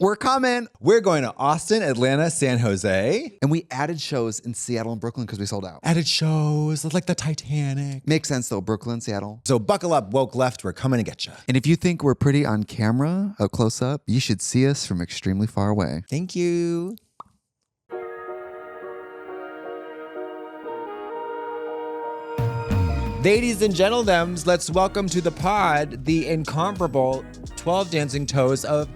We're coming. We're going to Austin, Atlanta, San Jose. And we added shows in Seattle and Brooklyn because we sold out. Added shows like the Titanic. Makes sense though, Brooklyn, Seattle. So buckle up, woke left. We're coming to get you. And if you think we're pretty on camera, up close up, you should see us from extremely far away. Thank you. Ladies and gentlemen, let's welcome to the pod the incomparable 12 dancing toes of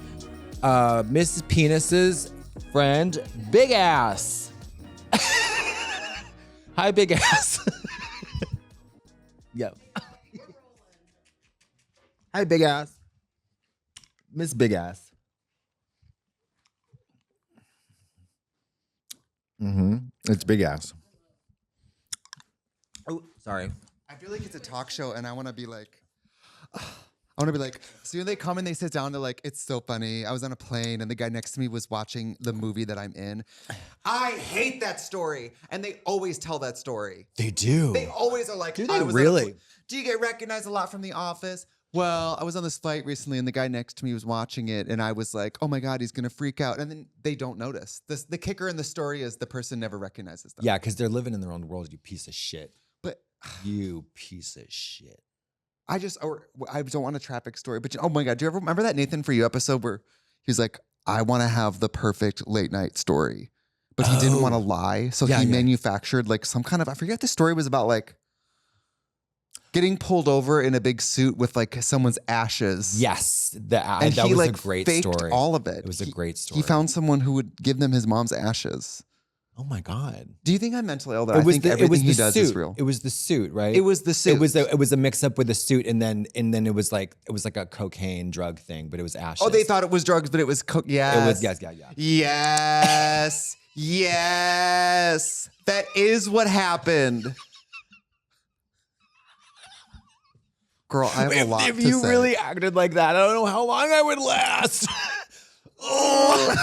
Mrs. Penis's friend, Big Ass. Hi, Big Ass. Yo. Hi, Big Ass. Miss Big Ass. It's Big Ass. Oh, sorry. I feel like it's a talk show and I want to be like, so when they come and they sit down, they're like, it's so funny. I was on a plane and the guy next to me was watching the movie that I'm in. I hate that story. And they always tell that story. They do. They always are like, do they really? Do you get recognized a lot from The Office? Well, I was on this flight recently and the guy next to me was watching it and I was like, oh my God, he's going to freak out. And then they don't notice. The kicker in the story is the person never recognizes them. Yeah, because they're living in their own world, you piece of shit. But you piece of shit. I don't want a traffic story, but oh my God, do you ever remember that Nathan For You episode where he's like, I want to have the perfect late night story, but he didn't want to lie. So he manufactured like some kind of, I forget the story was about, like getting pulled over in a big suit with like someone's ashes. Yes. And that he was like a great faked story. all of it. It was a great story. He found someone who would give them his mom's ashes. Oh my God. Do you think I'm mentally ill? I think everything he does is real. It was the suit, right? It was the suit. It was a mix up with the suit, and then it was like a cocaine drug thing, but it was ashes. Oh, they thought it was drugs, but it was yes. It was yeah. Yes. Yes. That is what happened. Girl, I have a lot to say. If you really acted like that, I don't know how long I would last. Oh,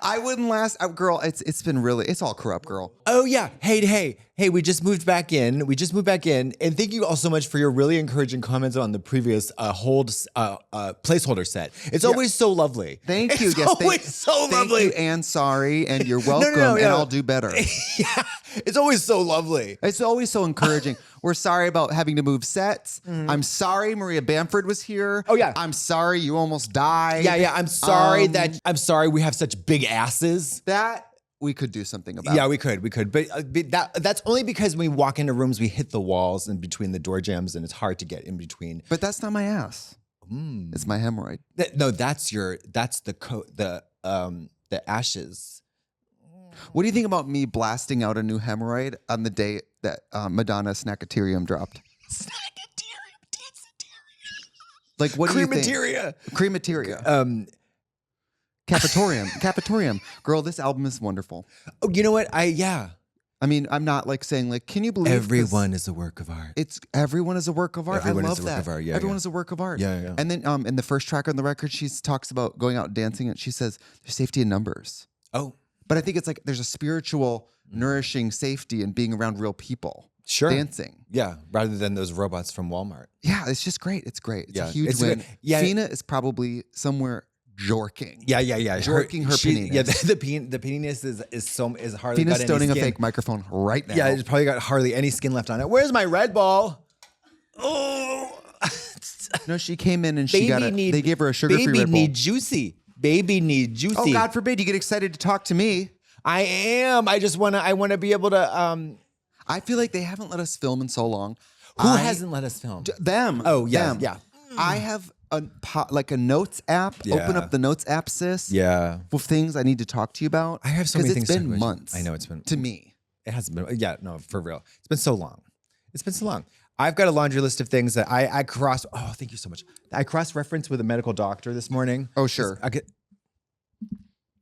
I wouldn't last. Girl, it's been really, it's all corrupt, girl. Oh yeah. Hey, we just moved back in. And thank you all so much for your really encouraging comments on the previous placeholder set. It's always so lovely. Thank you. It's always so lovely. Thank you and sorry, and you're welcome, No. and I'll do better. Yeah, it's always so lovely. It's always so encouraging. We're sorry about having to move sets. I'm sorry Maria Bamford was here. Oh yeah. I'm sorry you almost died. Yeah. I'm sorry we have such big asses. That we could do something about. Yeah, we could. But that's only because when we walk into rooms, we hit the walls and between the door jambs, and it's hard to get in between. But that's not my ass. It's my hemorrhoid. No, that's the ashes. What do you think about me blasting out a new hemorrhoid on the day that Madonna Snackaterium dropped? Snackaterium, danceterium. Like, what do you think? Cremateria. Capatorium. Girl, this album is wonderful. Oh, you know what? I mean, I'm not like saying like, can you believe everyone is a work of art? Everyone is a work of art. Everyone I love is a that. work of art. Yeah, everyone is a work of art. Yeah. And then in the first track on the record, she talks about going out and dancing, and she says there's safety in numbers. Oh. But I think it's like there's a spiritual, nourishing safety in being around real people. Sure. Dancing. Yeah. Rather than those robots from Walmart. Yeah, it's just great. It's great. It's a huge it's win. Good. Yeah. Fina is probably somewhere jorking. Yeah. Jorking her penis. Yeah, the penis is hardly Fina's got stoning any a skin. fake microphone right now. Yeah, it's probably got hardly any skin left on it. Where's my Red Bull? Oh. No, she came in and they gave her a sugar-free Red Bull. Baby need juicy. Oh, God forbid you get excited to talk to me. I am. I want to be able to. I feel like they haven't let us film in so long. Who hasn't let us film? Them. Oh, yeah. Them. Yeah. I have a notes app. Yeah. Open up the notes app, sis. Yeah. With things I need to talk to you about. I have so many things. It's been months. I know it's been. To me. It hasn't been. Yeah, no, for real. It's been so long. I've got a laundry list of things that I cross. Oh, thank you so much. I cross-referenced with a medical doctor this morning. Oh, sure.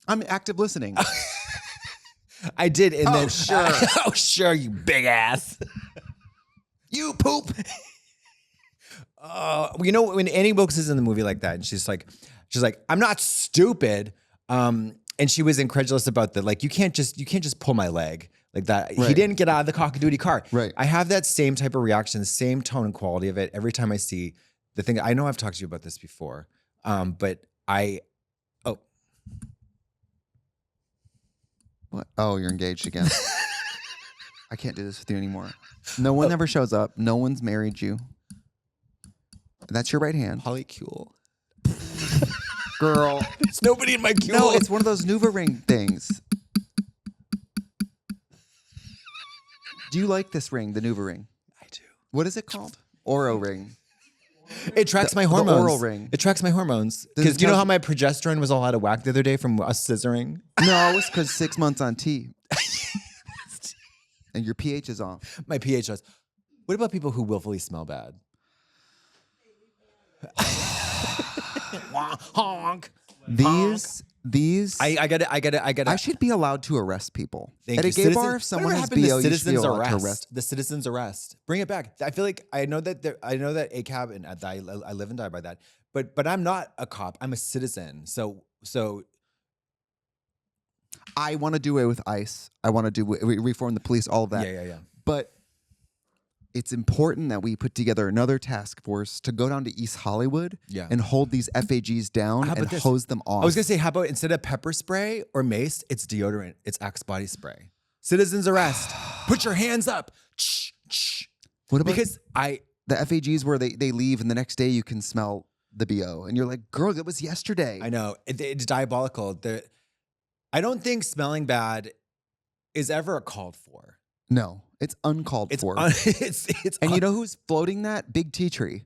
I'm active listening. I did. And then, sure. Oh, sure, you big ass. You poop. You know, when Annie Wilkes is in the movie like that, and she's like, I'm not stupid. And she was incredulous about that. Like, you can't just pull my leg like that. Right. He didn't get out of the cock-a-doodie car. Right. I have that same type of reaction, the same tone and quality of it every time I see the thing. I know I've talked to you about this before, but What? Oh, you're engaged again. I can't do this with you anymore. No one ever shows up. No one's married you. That's your right hand. Polycule. Girl. There's nobody in my cule. No, it's one of those Nuva ring things. Do you like this ring, the Nuva ring? I do. What is it called? Oro ring. It tracks my hormones. The oral ring. It tracks my hormones. Because you know how my progesterone was all out of whack the other day from us scissoring? No, it was because 6 months on T. And your pH is off. My pH was. What about people who willfully smell bad? Honk. These. I got it. I should be allowed to arrest people. Thank At you. a gay bar, if someone has BO, you should be allowed to arrest. The citizens arrest. Bring it back. I feel like I know that ACAB and I live and die by that. But I'm not a cop. I'm a citizen. So I want to do away with ICE. I want to do reform the police. All of that. Yeah. But it's important that we put together another task force to go down to East Hollywood and hold these FAGs down and hose them off. I was going to say, how about instead of pepper spray or mace, it's deodorant. It's Axe body spray. Citizens arrest. Put your hands up. What about because the FAGs where they leave and the next day you can smell the BO and you're like, girl, that was yesterday. I know. It's diabolical. I don't think smelling bad is ever called for. No, it's uncalled for. And you know who's floating that? Big Tea Tree.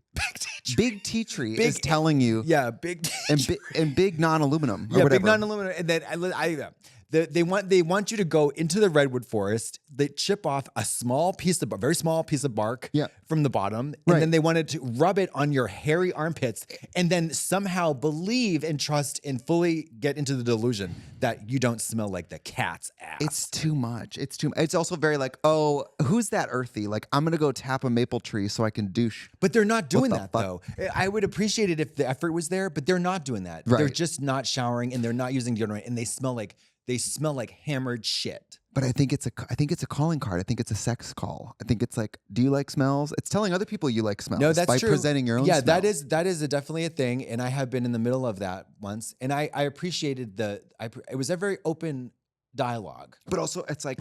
Big Tea Tree is telling you. Yeah, Big Tea and big non-aluminum. Yeah, big non-aluminum. And then they want you to go into the redwood forest. They chip off a very small piece of bark from the bottom, and then they wanted to rub it on your hairy armpits, and then somehow believe and trust and fully get into the delusion that you don't smell like the cat's ass. It's too much. It's also very like, oh, who's that earthy? Like, I'm gonna go tap a maple tree so I can douche. But they're not doing that though. I would appreciate it if the effort was there, but they're not doing that. Right. They're just not showering, and they're not using deodorant, and they smell like hammered shit. But I think it's a calling card. I think it's a sex call. I think it's like, do you like smells? It's telling other people you like smells. No, that's by true. Presenting your own smell. That is definitely a thing, and I have been in the middle of that once, and I appreciated it was a very open dialogue. But also, it's like,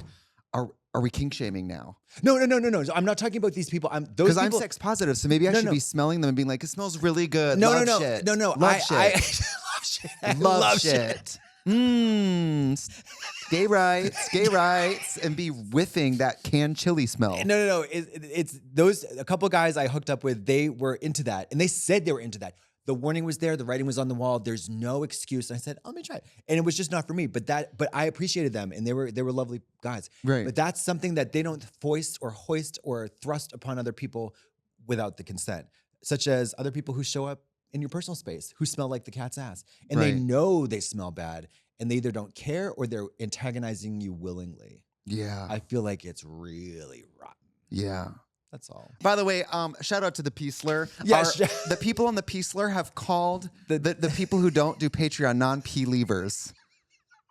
are we kink shaming now? No. I'm not talking about these people. Because I'm sex positive, so maybe I should be smelling them and being like, it smells really good. No. Love shit. Love shit. Love shit. Gay rights, and be whiffing that canned chili smell. No. It's those a couple guys I hooked up with. They were into that, and they said they were into that. The warning was there. The writing was on the wall. There's no excuse. And I said, let me try it, and it was just not for me. But I appreciated them, and they were lovely guys. Right. But that's something that they don't foist or hoist or thrust upon other people without the consent, such as other people who show up in your personal space who smell like the cat's ass, and they know they smell bad. And they either don't care or they're antagonizing you willingly. Yeah. I feel like it's really rotten. Yeah. That's all. By the way, shout out to the Peaceler. Yeah, the people on the Peaceler have called the people who don't do Patreon non-P leavers.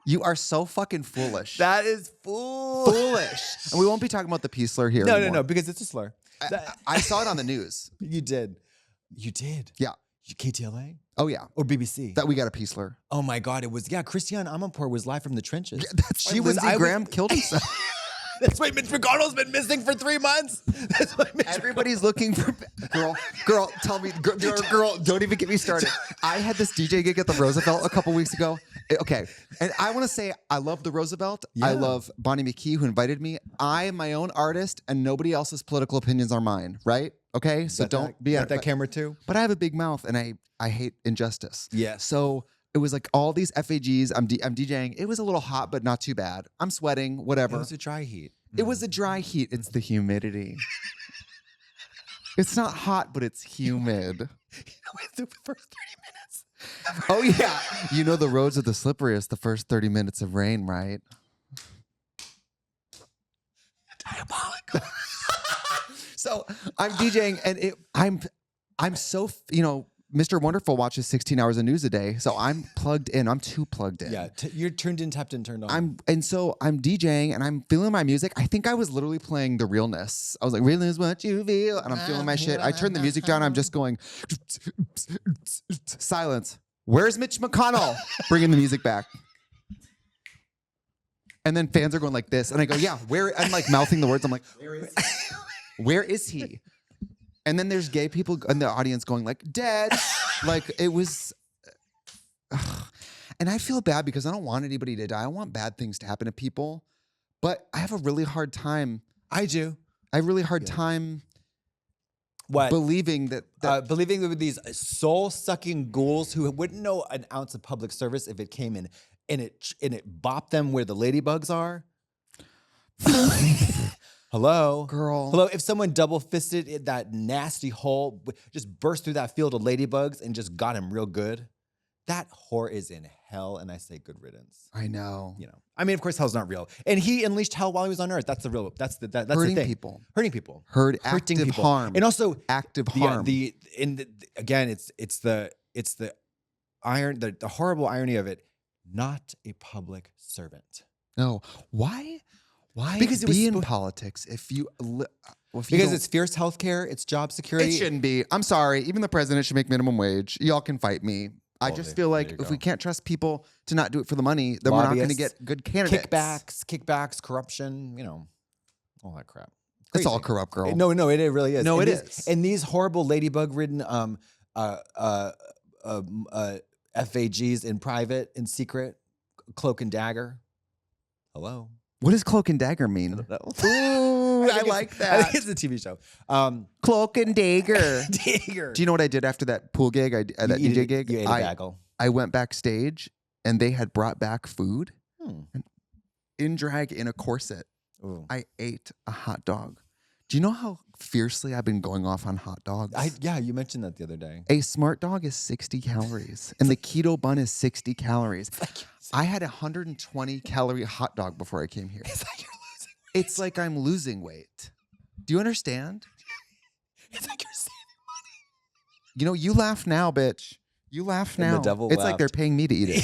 You are so fucking foolish. That is foolish. And we won't be talking about the Peaceler here anymore. No, because it's a slur. I saw it on the news. You did. Yeah. KTLA? Oh, yeah. Or BBC? That we got a Peaceler. Oh, my God. It was, Christiane Amanpour was live from the trenches. Yeah, Lindsey Graham killed himself. That's why Mitch McConnell's been missing for 3 months. That's why Everybody's looking for... Girl, tell me... Girl, don't even get me started. I had this DJ gig at the Roosevelt a couple weeks ago. Okay. And I want to say I love the Roosevelt. Yeah. I love Bonnie McKee, who invited me. I am my own artist, and nobody else's political opinions are mine, right? Okay? So don't be... At that camera, too? But I have a big mouth, and I hate injustice. Yes. So... It was like all these FAGs. I'm DJing. It was a little hot, but not too bad. I'm sweating, whatever. It was a dry heat. It was a dry heat. It's the humidity. It's not hot, but it's humid. The first 30 minutes. Oh, yeah. You know the roads are the slipperiest the first 30 minutes of rain, right? Diabolical. So I'm DJing, and I'm so, Mr. Wonderful watches 16 hours of news a day, so I'm plugged in. I'm too plugged in. Yeah, you're turned in, tapped in, turned on. So I'm DJing and I'm feeling my music. I think I was literally playing The Realness. I was like, "Realness, what you feel," and I'm feeling my shit. I turned the music down. I'm just going silence. where's Mitch McConnell? Bringing the music back. And then fans are going like this. And I go, yeah, where? I'm like mouthing the words. I'm like, where is he? Where is he? And then there's gay people in the audience going like, dead. Like it was. And I feel bad because I don't want anybody to die. I want bad things to happen to people. But I have a really hard time. I do. I have a really hard time believing that believing that with these soul-sucking ghouls who wouldn't know an ounce of public service if it came in and it bopped them where the ladybugs are. Hello, girl. Hello. If someone double-fisted in that nasty hole, just burst through that field of ladybugs and just got him real good, that whore is in hell, and I say good riddance. I know. You know, I mean, of course, hell's not real, and he unleashed hell while he was on Earth. That's the real. That's the hurting the thing. People. Hurting people. Hurting active people. Harm. And also active harm. Again, it's the iron, the horrible irony of it. Not a public servant. No. Why? Because be in politics if you because it's fierce healthcare, it's job security. It shouldn't be. I'm sorry. Even the president should make minimum wage. Y'all can fight me. I just feel like if we can't trust people to not do it for the money, then we're not going to get good candidates. Kickbacks, corruption, all that crap. It's all corrupt, girl. No, it really is. No, it is. And these horrible ladybug-ridden FAGs in private, in secret, cloak and dagger. Hello. What does cloak and dagger mean? I don't know. Ooh, I like that. I think it's a TV show. Cloak and dagger. Dagger. Do you know what I did after that pool gig? That DJ gig? You ate a bagel. I went backstage and they had brought back food and in drag in a corset. Ooh. I ate a hot dog. Do you know how fiercely I've been going off on hot dogs? Yeah, you mentioned that the other day. A smart dog is 60 calories and the keto bun is 60 calories. I had a 120 calorie hot dog before I came here. It's like you're losing weight. It's like I'm losing weight. Do you understand? It's like you're saving money. You know, you laugh now, bitch. You laugh now. The devil it's laughed. like they're paying me to eat it.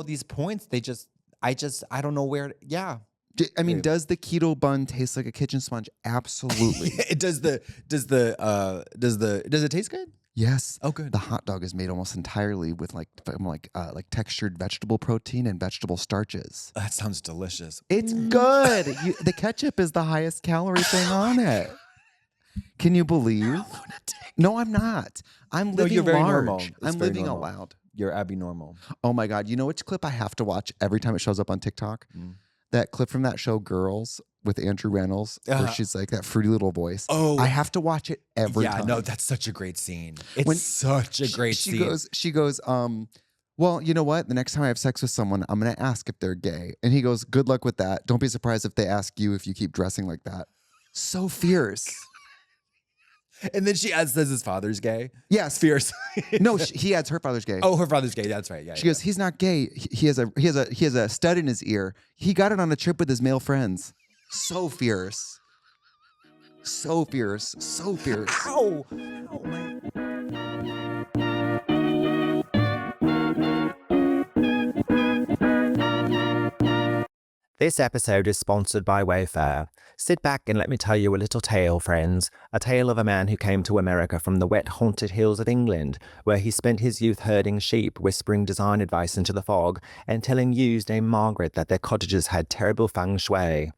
These points, I don't know where, I mean, does the keto bun taste like a kitchen sponge? Absolutely. Does it taste good? Yes. Oh, good. The hot dog is made almost entirely with like textured vegetable protein and vegetable starches. That sounds delicious. It's good. The ketchup is the highest calorie thing on it. Can you believe? You're a lunatic. No, I'm not. I'm living you're very large. normal. I'm living aloud. You're abnormal. Oh my God. You know which clip I have to watch every time it shows up on TikTok? That clip from that show Girls with Andrew Reynolds where she's like that fruity little voice. Oh, I have to watch it every time. Yeah, no, that's such a great scene. It's such a great scene. She goes, well, you know what? The next time I have sex with someone, I'm going to ask if they're gay. And he goes, good luck with that. Don't be surprised if they ask you if you keep dressing like that. So fierce. And then she says his father's gay. Yes, fierce. No, he adds her father's gay. Oh, her father's gay. That's right. Yeah. She goes, he's not gay. He has a stud in his ear. He got it on a trip with his male friends. So fierce. So fierce. So fierce. Ow. This episode is sponsored by Wayfair. Sit back and let me tell you a little tale, friends. A tale of a man who came to America from the wet, haunted hills of England, where he spent his youth herding sheep, whispering design advice into the fog, and telling ewes named Margaret that their cottages had terrible feng shui.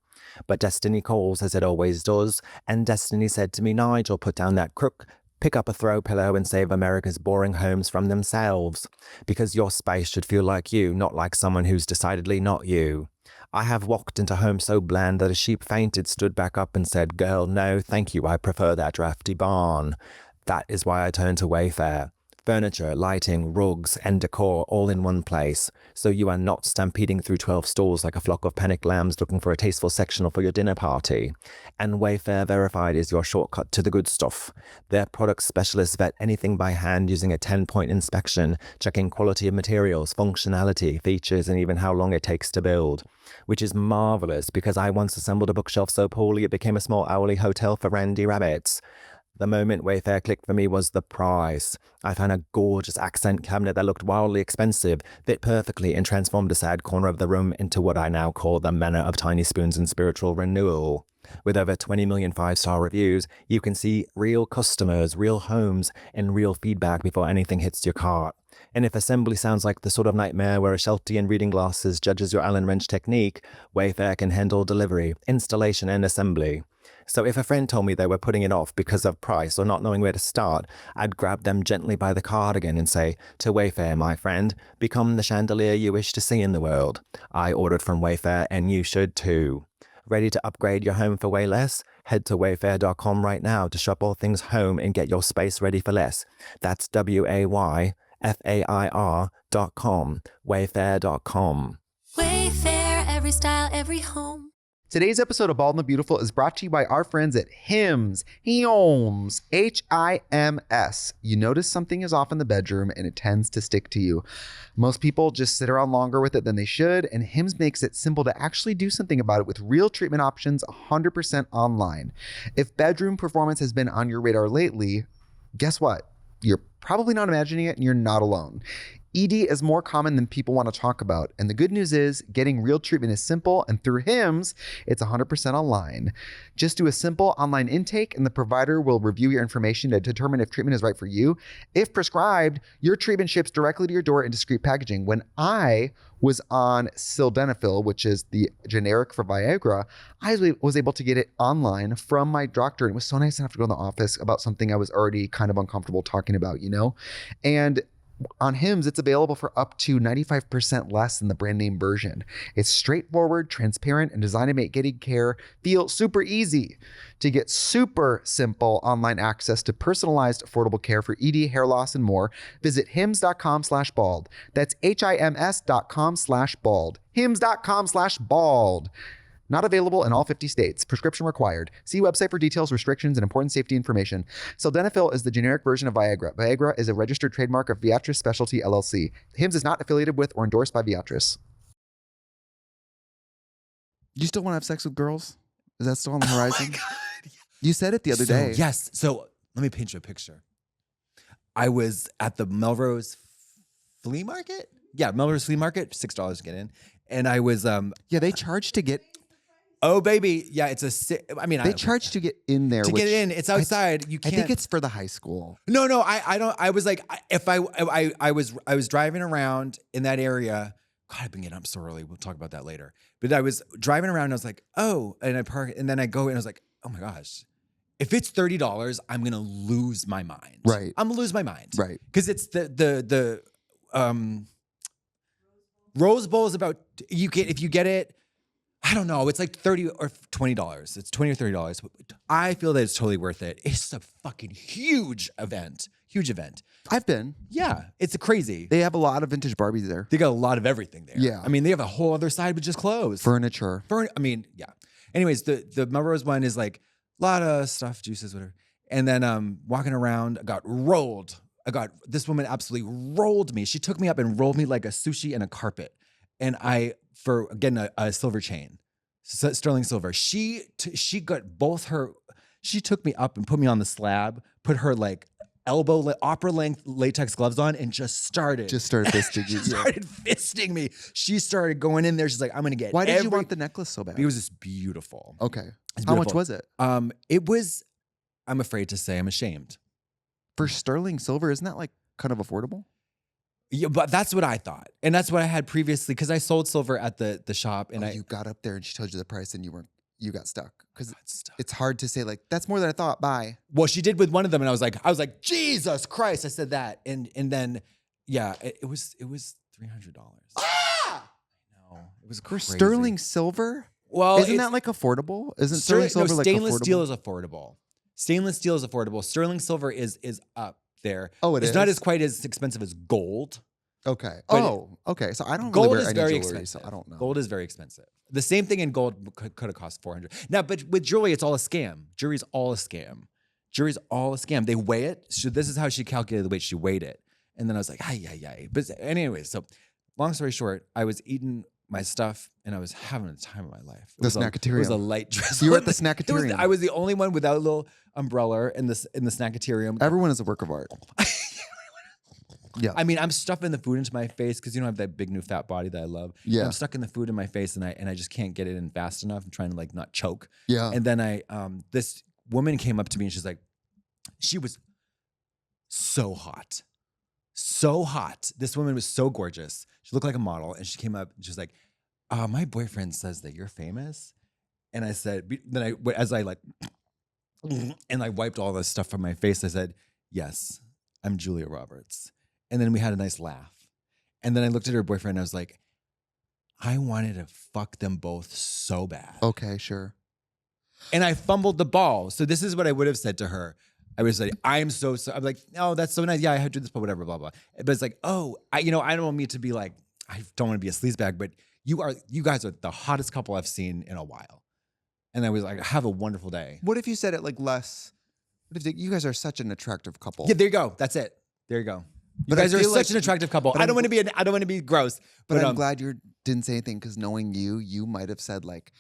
But destiny calls, as it always does, and destiny said to me, Nigel, put down that crook, pick up a throw pillow and save America's boring homes from themselves. Because your space should feel like you, not like someone who's decidedly not you. I have walked into homes so bland that a sheep fainted, stood back up and said, girl, no, thank you, I prefer that drafty barn. That is why I turned to Wayfair. Furniture, lighting, rugs, and decor all in one place, so you are not stampeding through 12 stalls like a flock of panicked lambs looking for a tasteful sectional for your dinner party. And Wayfair Verified is your shortcut to the good stuff. Their product specialists vet anything by hand using a 10-point inspection, checking quality of materials, functionality, features, and even how long it takes to build. Which is marvelous, because I once assembled a bookshelf so poorly it became a small hourly hotel for randy rabbits. The moment Wayfair clicked for me was the price. I found a gorgeous accent cabinet that looked wildly expensive, fit perfectly, and transformed a sad corner of the room into what I now call the manor of tiny spoons and spiritual renewal. With over 20 million 5-star reviews, you can see real customers, real homes, and real feedback before anything hits your cart. And if assembly sounds like the sort of nightmare where a Sheltie in reading glasses judges your Allen wrench technique, Wayfair can handle delivery, installation, and assembly. So if a friend told me they were putting it off because of price or not knowing where to start, I'd grab them gently by the cardigan and say, to Wayfair, my friend, become the chandelier you wish to see in the world. I ordered from Wayfair and you should too. Ready to upgrade your home for way less? Head to wayfair.com right now to shop all things home and get your space ready for less. That's WAYFAIR.com, wayfair.com. Wayfair, every style, every home. Today's episode of Bald and the Beautiful is brought to you by our friends at Hims. Hims. Hims. You notice something is off in the bedroom and it tends to stick to you. Most people just sit around longer with it than they should, and Hims makes it simple to actually do something about it with real treatment options 100% online. If bedroom performance has been on your radar lately, guess what? You're probably not imagining it and you're not alone. ED is more common than people want to talk about. And the good news is getting real treatment is simple, and through Hims, it's 100% online. Just do a simple online intake and the provider will review your information to determine if treatment is right for you. If prescribed, your treatment ships directly to your door in discreet packaging. When I was on sildenafil, which is the generic for Viagra, I was able to get it online from my doctor. And it was so nice to have to go in the office about something I was already kind of uncomfortable talking about, you know? And on Hims, it's available for up to 95% less than the brand name version. It's straightforward, transparent, and designed to make getting care feel super easy. To get super simple online access to personalized, affordable care for ED, hair loss, and more, visit hims.com/bald. That's HIMS.com/bald. Hims.com/bald. Not available in all 50 states. Prescription required. See website for details, restrictions, and important safety information. Sildenafil is the generic version of Viagra. Viagra is a registered trademark of Viatris Specialty LLC. Hims is not affiliated with or endorsed by Viatris. You still want to have sex with girls? Is that still on the horizon? Oh my God. You said it the other day. Yes. So let me paint you a picture. I was at the Melrose flea market. Yeah, Melrose flea market, $6 to get in. And I was yeah, they charge to get. Oh baby, yeah, it's they charge to get in there. To get in, it's outside. You can't. I think it's for the high school. No, I don't. I was like, if I was driving around in that area. God, I've been getting up so early. We'll talk about that later. But I was driving around and I was like, oh, and I park, and then I go and I was like, oh my gosh, if it's $30, I'm gonna lose my mind. Right. I'm gonna lose my mind. Right. Because it's the Rose Bowl is about if you get it. I don't know. It's like $30 or $20. It's $20 or $30. I feel that it's totally worth it. It's a fucking huge event. Huge event. I've been. Yeah. It's crazy. They have a lot of vintage Barbies there. They got a lot of everything there. Yeah. I mean, they have a whole other side with just clothes. Furniture. I mean, yeah. Anyways, the Melrose one is like a lot of stuff, juices, whatever. And then walking around, I got rolled. This woman absolutely rolled me. She took me up and rolled me like a sushi and a carpet. And for again a silver chain, sterling silver. She got both her. She took me up and put me on the slab, put her like opera length latex gloves on, and just started fisting you. Started fisting me. She started going in there. She's like, I'm gonna get. Why did you want the necklace so bad? It was just beautiful. Okay. How much was it? It was. I'm afraid to say. I'm ashamed. For sterling silver, isn't that like kind of affordable? Yeah, but that's what I thought. And that's what I had previously, because I sold silver at the shop. And you got up there and she told you the price and you got stuck. Because it's hard to say like, that's more than I thought, bye. Well, she did with one of them and I was like, Jesus Christ, I said that. And then, yeah, it was $300. Ah! No, it was crazy. For sterling silver? Well, isn't that like affordable? Isn't sterling silver like affordable? Stainless steel is affordable. Stainless steel is affordable. Sterling silver is up there. Oh, it's not as quite as expensive as gold. Okay. Okay. So I don't gold really wear is any very jewelry, expensive. so I don't know. Gold is very expensive. The same thing in gold could have cost $400. Now, but with jewelry, it's all a scam. Jewelry's all a scam. They weigh it. So this is how she calculated the weight. She weighed it. And then I was like, ay. But anyway, so long story short, I was eating my stuff and I was having the time of my life. The snackatarium. It was a light dress. You were at the snackatarium. I was the only one without a little umbrella in the snackatarium. Everyone is a work of art. Yeah. I mean, I'm stuffing the food into my face because I have that big new fat body that I love. Yeah. And I'm stuck in the food in my face and I just can't get it in fast enough. I'm trying to like not choke. Yeah. And then this woman came up to me and she's like, she was so hot. So hot. This woman was so gorgeous. She looked like a model. And she came up and she's like, my boyfriend says that you're famous. And I said, as I like, and I wiped all this stuff from my face, I said, yes, I'm Julia Roberts. And then we had a nice laugh. And then I looked at her boyfriend and I was like, I wanted to fuck them both so bad. Okay, sure. And I fumbled the ball. So this is what I would have said to her. I would say, I'm like, oh, that's so nice. Yeah, I had to do this, but whatever, blah, blah. But it's like, oh, I don't want me to be like, I don't want to be a sleazebag, but you guys are the hottest couple I've seen in a while. And I was like, have a wonderful day. What if you said it like less? What if you guys are such an attractive couple? Yeah, there you go. That's it. There you go. You But I guys are feel such like- an attractive couple. I don't want to be gross. But I'm glad you didn't say anything because knowing you might have said like,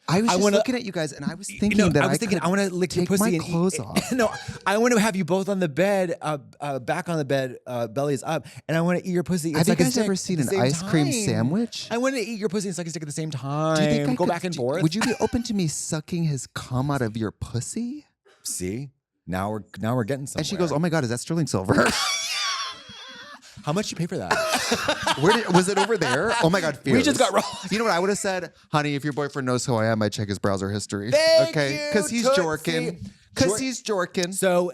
I was just looking at you guys and I was thinking I want to lick your take pussy my and clothes eat. off. No, I want to have you both on the bed, back on the bed, bellies up, and I want to eat your pussy. Have you guys ever seen an ice cream sandwich? I want to eat your pussy and suck a stick at the same time. Do you think I go could- back and forth? Would you be open to me sucking his cum out of your pussy? See, now we're getting somewhere. And she goes, "Oh my God, is that sterling silver?" How much you pay for that? Was it over there? Oh my God, We just fierce. got rolled. You know what I would have said? Honey, if your boyfriend knows who I am, I'd check his browser history. Thank okay? you, Because he's Tootsie. jorking. Because he's jorking. So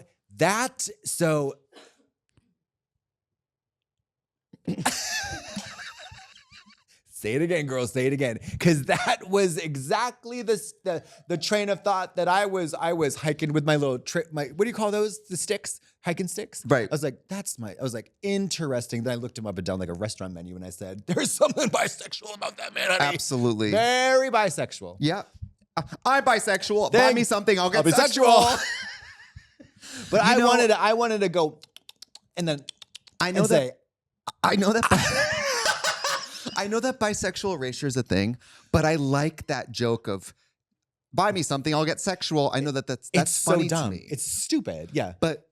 say it again, girls. Say it again, because that was exactly the train of thought that I was hiking with my little what do you call those? The sticks, hiking sticks. Right. I was like, I was like, interesting. Then I looked him up and down like a restaurant menu, and I said, "There's something bisexual about that man, honey. Absolutely. Very bisexual." Yeah. I'm bisexual. Buy Thank- me something. I'll get I'll be sexual. But I wanted to go, and then I know and say, I know that. I know that bisexual erasure is a thing, but I like that joke of buy me something, I'll get sexual. I know that's it's funny so dumb. to me. It's stupid. Yeah. But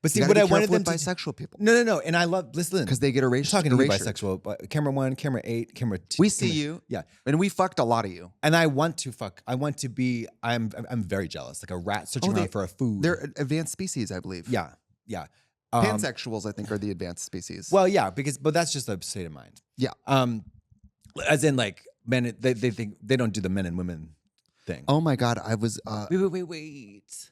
see, you what gotta I be wanted careful them with to bisexual people. No. And I love, listen. Because they get erased. I'm talking to you erasure. bisexual, but camera 1, camera 8, camera 2. We see you. Yeah. And we fucked a lot of you. And I want to fuck. I want to be, I'm very jealous. Like a rat searching around for a food. They're advanced species, I believe. Yeah. Yeah. Pansexuals, I think, are the advanced species. Well, yeah, but that's just a state of mind. Yeah. As in like men, they think they don't do the men and women thing. Oh my God, I was. Wait.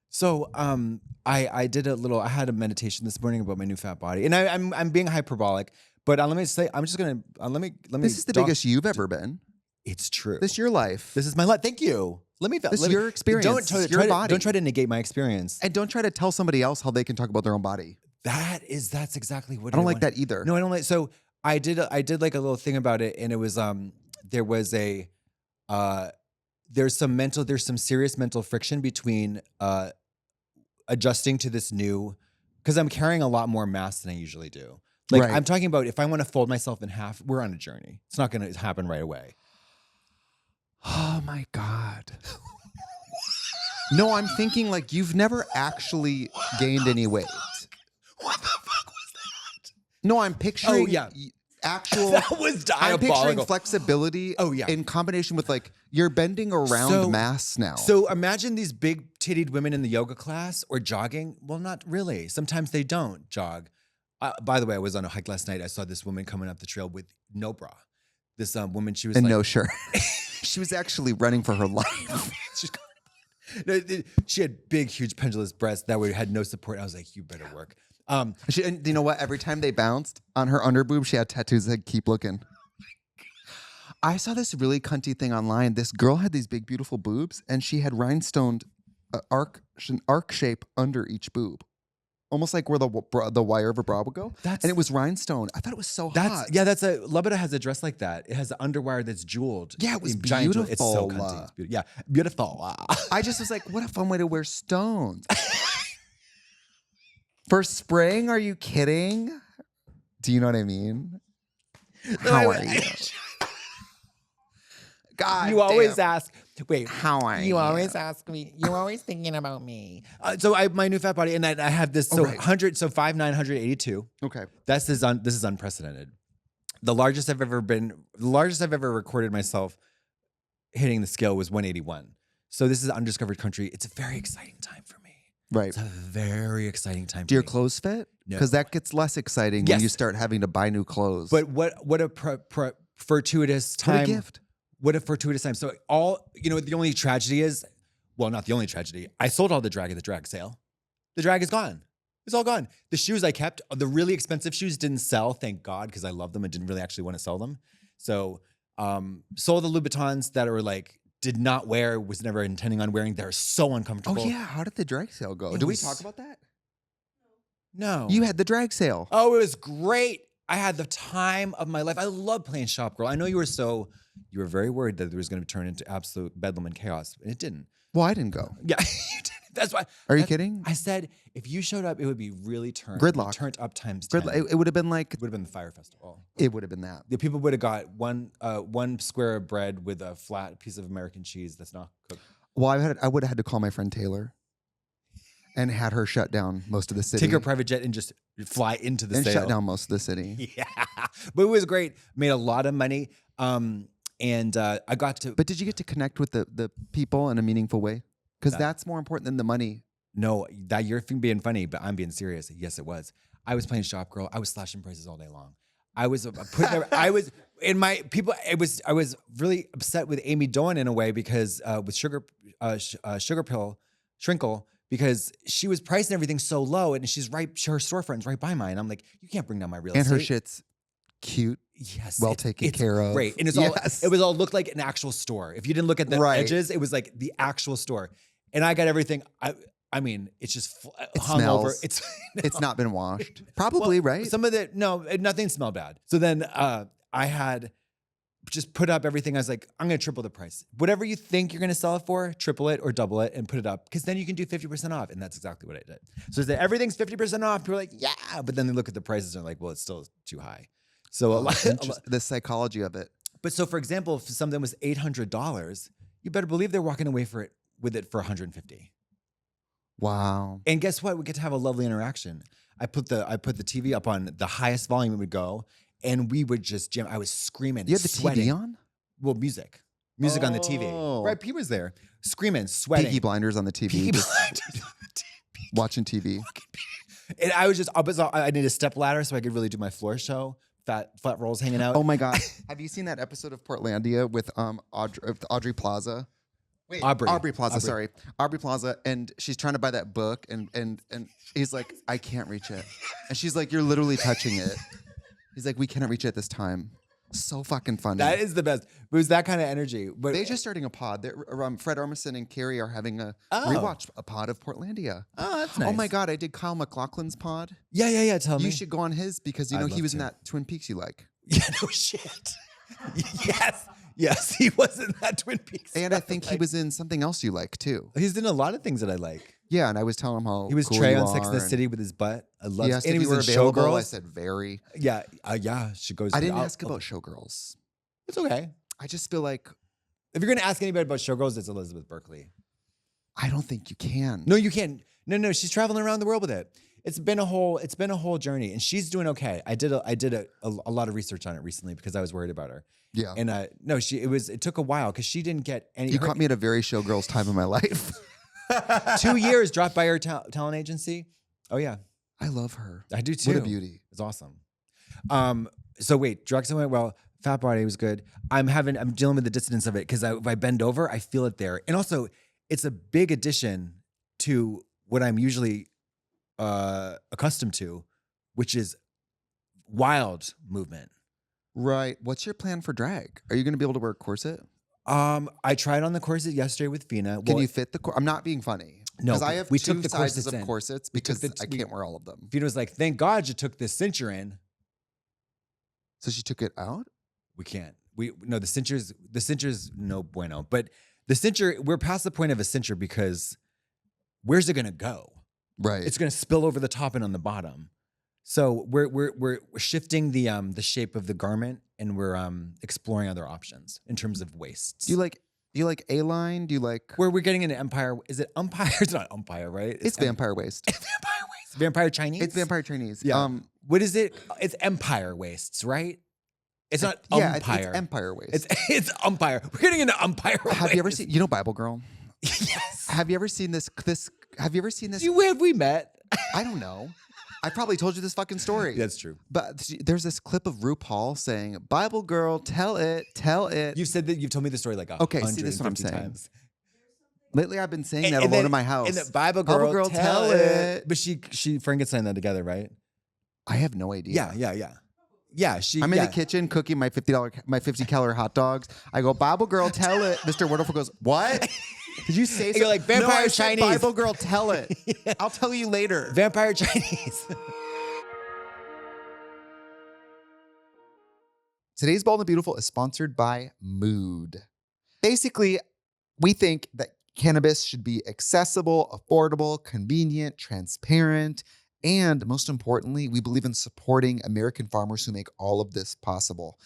So I did I had a meditation this morning about my new fat body, and I'm being hyperbolic, but let me say, I'm just gonna let me. This is the biggest you've ever been. It's true. This is your life. This is my life. Thank you. This is your experience. Don't your body. Don't try to negate my experience. And don't try to tell somebody else how they can talk about their own body. That's exactly what I don't like that either. No, I don't like. So I did like a little thing about it, and it was there's some serious mental friction between adjusting to this new, because I'm carrying a lot more mass than I usually do. Like Right. I'm talking about if I want to fold myself in half, we're on a journey. It's not going to happen right away. Oh my God. No, I'm thinking like you've never actually gained any weight. What the fuck was that? No, I'm picturing Oh, yeah. actual. That was I'm diabolical. picturing flexibility. Oh, yeah. In combination with like you're bending around mass now. So imagine these big tittied women in the yoga class or jogging. Well, not really. Sometimes they don't jog. By the way, I was on a hike last night. I saw this woman coming up the trail with no bra. This woman, she was and like, no shirt. She was actually running for her life. She had big, huge pendulous breasts that had no support. I was like, you better work. And you know what? Every time they bounced on her underboob, she had tattoos that said, keep looking. I saw this really cunty thing online. This girl had these big, beautiful boobs, and she had rhinestoned an arc shape under each boob. Almost like where the wire of a bra would go. And it was rhinestone. I thought it was so hot. Lubida has a dress like that. It has an underwire that's jeweled. Yeah, it was Giant jewel. beautiful. It's so cunty. It's beautiful. Yeah, beautiful. I just was like, what a fun way to wear stones. For spring, are you kidding? Do you know what I mean? How are you? God, you always ask. Wait, how are you? You always ask me. You're always thinking about me. My new fat body, and I have this. So 5'9", 182. Okay, This is unprecedented. The largest I've ever recorded myself hitting the scale was 181. So this is undiscovered country. It's a very exciting time for me. Right. It's a very exciting time. Do your clothes fit? No. Because that gets less exciting when you start having to buy new clothes. But what a fortuitous time. What a gift. What a fortuitous time. So the only tragedy is, well, not the only tragedy. I sold all the drag at the drag sale. The drag is gone. It's all gone. The shoes I kept, the really expensive shoes didn't sell, thank God, because I love them and didn't really actually want to sell them. So sold the Louboutins that were like, did not wear, was never intending on wearing. They're so uncomfortable. Oh yeah, how did the drag sale go? Did we talk about that? No. You had the drag sale. Oh, it was great. I had the time of my life. I love playing shop girl. I know you were very worried that it was going to turn into absolute bedlam and chaos, and it didn't. Well, I didn't go. Yeah, you didn't. That's why. Are you kidding? I said if you showed up, it would be really turned up times 10. It would have been like. It would have been the Fire Festival. It would have been that. The people would have got one square of bread with a flat piece of American cheese that's not cooked. Well, I would have had to call my friend Taylor, and had her shut down most of the city. Take her private jet and just fly into the and sale. shut down most of the city. Yeah, but it was great. Made a lot of money. And I got to. But did you get to connect with the people in a meaningful way? Because that's more important than the money. No, that you're being funny, but I'm being serious. Yes, it was. I was playing shop girl. I was slashing prices all day long. I was I was in my people. I was really upset with Amy Doan in a way because with Sugar Pill Shrinkle, because she was pricing everything so low, and her storefront's right by mine. I'm like, you can't bring down my real estate. And her shit's cute. Yes, well taken care of. Great, and it was all looked like an actual store. If you didn't look at the edges, it was like the actual store. And I got everything. I mean, it's just hung over. It's not been washed. Probably, right? Some of nothing smelled bad. So then I had just put up everything. I was like, I'm going to triple the price. Whatever you think you're going to sell it for, triple it or double it and put it up. Because then you can do 50% off. And that's exactly what I did. So everything's 50% off. People are like, yeah. But then they look at the prices and they're like, well, it's still too high. So the psychology of it. But so, for example, if something was $800, you better believe they're walking away with it for $150. Wow. And guess what? We get to have a lovely interaction. I put the TV up on the highest volume it would go, and we would just jam. I was screaming. You had the TV on? Well, music on the TV. Right, P was there, screaming, sweating. Peaky Blinders on the TV. Peaky Blinders on the TV. Watching TV. And I need a step ladder so I could really do my floor show. Flat rolls hanging out. Oh my God. Have you seen that episode of Portlandia with Audrey Plaza? Wait, Aubrey Plaza, sorry. Aubrey Plaza, and she's trying to buy that book, and he's like, I can't reach it. And she's like, you're literally touching it. He's like, we cannot reach it at this time. So fucking funny. That is the best. It was that kind of energy. But they're just starting a pod. Fred Armisen and Carrie are having a rewatch a pod of Portlandia. Oh, that's nice. Oh my God, I did Kyle MacLachlan's pod. Yeah. Tell me. You should go on his because he was in that Twin Peaks you like. Yeah, no shit. Yes, he was in that Twin Peaks. And I think he was in something else you like too. He's in a lot of things that I like. Yeah, and I was telling him how he was cool Trey on Sex and the City with his butt. I love. Yes, and he was in Showgirls. Showgirls. I said very. Yeah. She goes. I didn't ask about Showgirls. It's okay. I just feel like if you're gonna ask anybody about Showgirls, it's Elizabeth Berkley. I don't think you can. No, you can't. No. She's traveling around the world with it. It's been a whole journey, and she's doing okay. I did a lot of research on it recently because I was worried about her. Yeah. And it took a while because she didn't get any. You caught me at a very Showgirls time in my life. 2 years dropped by her talent agency. Oh yeah, I love her. I do too. What a beauty. It's awesome. So wait, drugs went well. Fat body was good. I'm dealing with the dissonance of it because if I bend over, I feel it there, and also it's a big addition to what I'm usually accustomed to, which is wild movement. Right. What's your plan for drag? Are you going to be able to wear a corset? I tried on the corset yesterday with Fina. Can you fit the corset? I'm not being funny. No, because I have we two took the sizes corsets of in. corsets because I can't wear all of them. Fina was like, thank God you took this cincher in. So she took it out? We can't. The cincher's no bueno. But the cincher, we're past the point of a cincher because where's it going to go? Right. It's going to spill over the top and on the bottom. So we're shifting the shape of the garment, and we're exploring other options in terms of waists. Do you like A-line? Do you like Where we're getting into empire? Is it umpire? It's not umpire, right? It's vampire waist. It's vampire waist. Vampire Chinese. It's vampire Chinese. Yeah. What is it? It's empire waists, right? It's not umpire. It's empire waist. It's umpire. We're getting into umpire. Have you ever seen? You know Bible Girl? Yes. Have you ever seen this? Have you ever seen this? Have we met? I don't know. I probably told you this fucking story. That's true. But there's this clip of RuPaul saying, "Bible Girl, tell it, tell it." You've said that. You've told me the story like okay. See, this is what I'm saying. Times. Lately, I've been saying that alone in my house. And the Bible Girl, tell it. But Frank and signed that together, right? I have no idea. Yeah. I'm in the kitchen cooking my $50 calorie hot dogs. I go, Bible Girl, tell it. Mr. Wonderful goes, what? Did you say so? You're like, vampire no, I Chinese. Said, Bible Girl, tell it. Yeah. I'll tell you later. Vampire Chinese. Today's Bold and Beautiful is sponsored by Mood. Basically, we think that cannabis should be accessible, affordable, convenient, transparent, and most importantly, we believe in supporting American farmers who make all of this possible.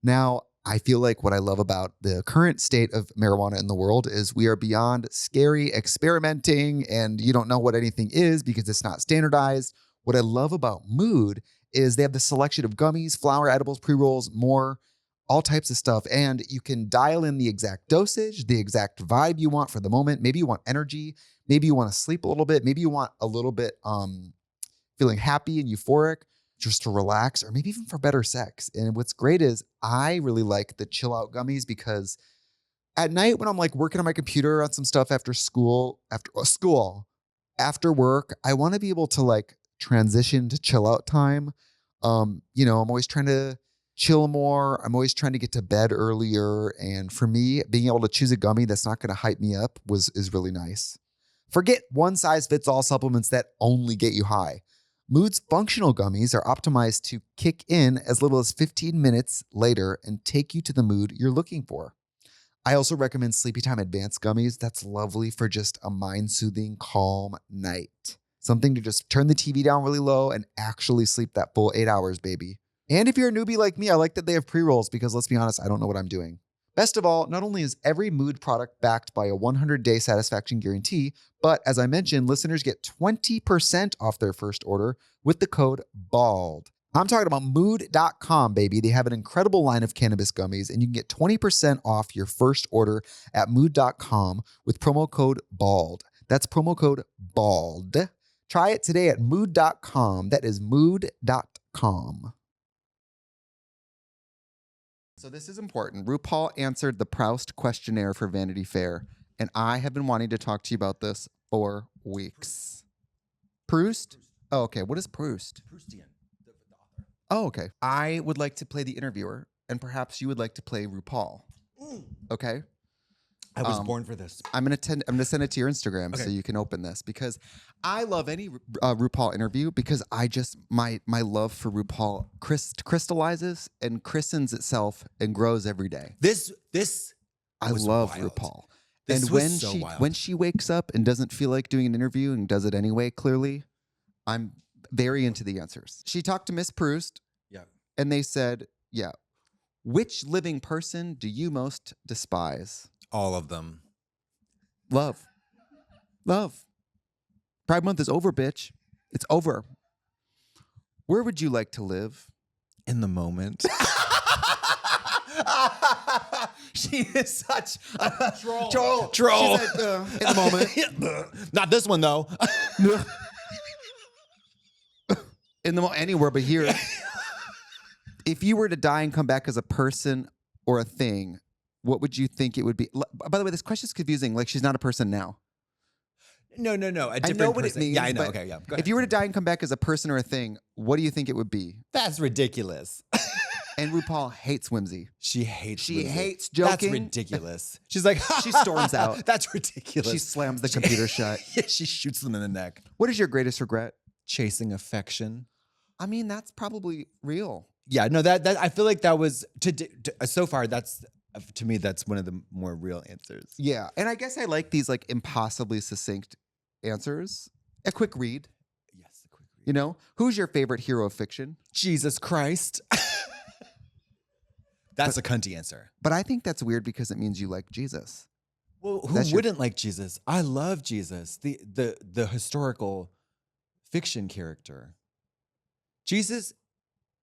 Now, I feel like what I love about the current state of marijuana in the world is we are beyond scary experimenting and you don't know what anything is because it's not standardized. What I love about Mood is they have the selection of gummies, flower edibles, pre-rolls, more, all types of stuff. And you can dial in the exact dosage, the exact vibe you want for the moment. Maybe you want energy. Maybe you want to sleep a little bit. Maybe you want a little bit feeling happy and euphoric just to relax, or maybe even for better sex. And what's great is I really like the chill out gummies because at night when I'm like working on my computer on some stuff after work, I want to be able to like transition to chill out time. I'm always trying to chill more. I'm always trying to get to bed earlier. And for me, being able to choose a gummy that's not going to hype me up is really nice. Forget one size fits all supplements that only get you high. Mood's functional gummies are optimized to kick in as little as 15 minutes later and take you to the mood you're looking for. I also recommend Sleepy Time Advanced gummies. That's lovely for just a mind-soothing, calm night. Something to just turn the TV down really low and actually sleep that full 8 hours, baby. And if you're a newbie like me, I like that they have pre-rolls because let's be honest, I don't know what I'm doing. Best of all, not only is every Mood product backed by a 100-day satisfaction guarantee, but as I mentioned, listeners get 20% off their first order with the code BALD. I'm talking about mood.com, baby. They have an incredible line of cannabis gummies, and you can get 20% off your first order at mood.com with promo code BALD. That's promo code BALD. Try it today at mood.com. That is mood.com. So this is important. RuPaul answered the Proust questionnaire for Vanity Fair, and I have been wanting to talk to you about this for weeks. Proust? Oh, okay. What is Proust? Proustian, the author. Oh, okay. I would like to play the interviewer, and perhaps you would like to play RuPaul. Okay? I was born for this. I'm gonna send it to your Instagram so you can open this because I love any RuPaul interview because I just my love for RuPaul crystallizes and christens itself and grows every day. This I love wild. RuPaul. This and was so wild. when she wakes up and doesn't feel like doing an interview and does it anyway, clearly, I'm very into the answers. She talked to Miss Proust. Yeah. And they said, yeah, which living person do you most despise? All of them. Love. Pride Month is over, bitch. It's over. Where would you like to live? In the moment. She is such a troll. Troll. She said, in the moment. Not this one, though. Anywhere but here. If you were to die and come back as a person or a thing, what would you think it would be? By the way, this question is confusing. Like, she's not a person now. No. A different I know what person. it means. Yeah, I know. But Okay, yeah. Go if you were to die and come back as a person or a thing, what do you think it would be? That's ridiculous. And RuPaul hates whimsy. She hates joking. That's ridiculous. She's like, she storms out. That's ridiculous. She slams the computer shut. Yeah, she shoots them in the neck. What is your greatest regret? Chasing affection. I mean, that's probably real. Yeah, no, that I feel like that was so far. That's to me, that's one of the more real answers. Yeah, and I guess I like these like impossibly succinct answers. A quick read. Yes, a quick read. You know, who's your favorite hero of fiction? Jesus Christ. That's a cunty answer. But I think that's weird because it means you like Jesus. Well, who wouldn't like Jesus? I love Jesus, the historical fiction character. Jesus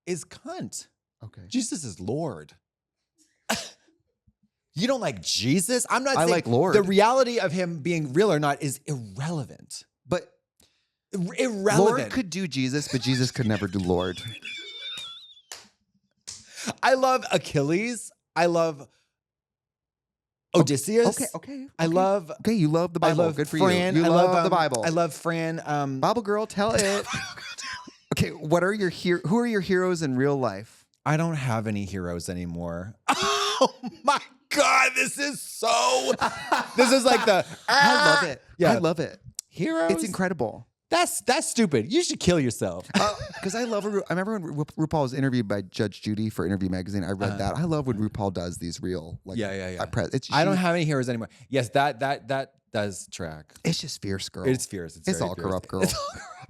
is cunt. Okay. Jesus is Lord. You don't like Jesus? I'm not saying like Lord. The reality of him being real or not is irrelevant. But irrelevant. Lord could do Jesus, but Jesus could never do Lord. I love Achilles. I love Odysseus. Okay. I love. Okay, you love the Bible. Good for Fran. you. You love the Bible. I love Fran. Bible girl, tell it. Okay, who are your heroes in real life? I don't have any heroes anymore. Oh my God, this is like the. I love it. Yeah. I love it. Heroes. It's incredible. That's stupid. You should kill yourself. Because I remember when RuPaul was interviewed by Judge Judy for Interview Magazine. I read that. I love when RuPaul does these real, like, yeah. I don't have any heroes anymore. Yes, that does track. It's just fierce, girl. It's fierce. It's all corrupt, girl.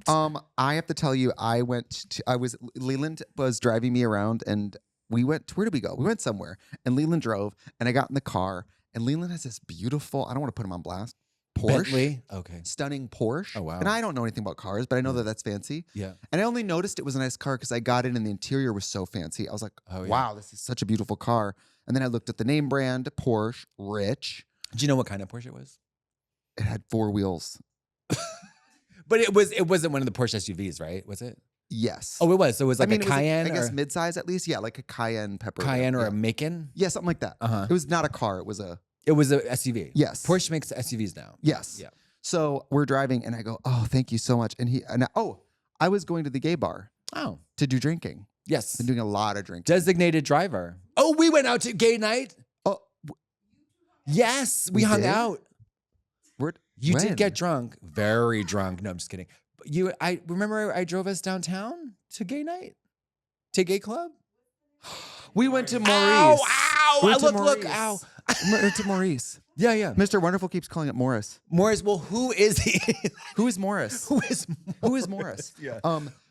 I have to tell you, Leland was driving me around, and we went. Where did we go? We went somewhere, and Leland drove, and I got in the car, and Leland has this beautiful. I don't want to put him on blast. Porsche. Bentley? Okay. Stunning Porsche. Oh, wow. And I don't know anything about cars, but I know that that's fancy. Yeah. And I only noticed it was a nice car because I got in and the interior was so fancy. I was like, wow, this is such a beautiful car. And then I looked at the name brand, Porsche, rich. Do you know what kind of Porsche it was? It had 4 wheels. But it wasn't one of the Porsche SUVs, right? Was it? Yes. Oh, it was. So it was like a Cayenne? I guess midsize at least. Yeah, like a Cayenne pepper. Cayenne or a Macon? Yeah, something like that. It was not a car. It was a SUV. Yes. Porsche makes SUVs now. Yes. Yeah. So we're driving and I go, oh, thank you so much. And I was going to the gay bar. Oh. To do drinking. Yes. Been doing a lot of drinking. Designated driver. Oh, we went out to gay night. Oh. Yes. We hung out. You when? did get drunk. Very drunk. No, I'm just kidding. I remember I drove us downtown to gay night. To gay club. We went to Maurice. Ow! Look! Ow! We went to Maurice. Yeah. Mr. Wonderful keeps calling it Morris. Morris. Well, who is he? Who is Morris? Who is Morris? Yeah.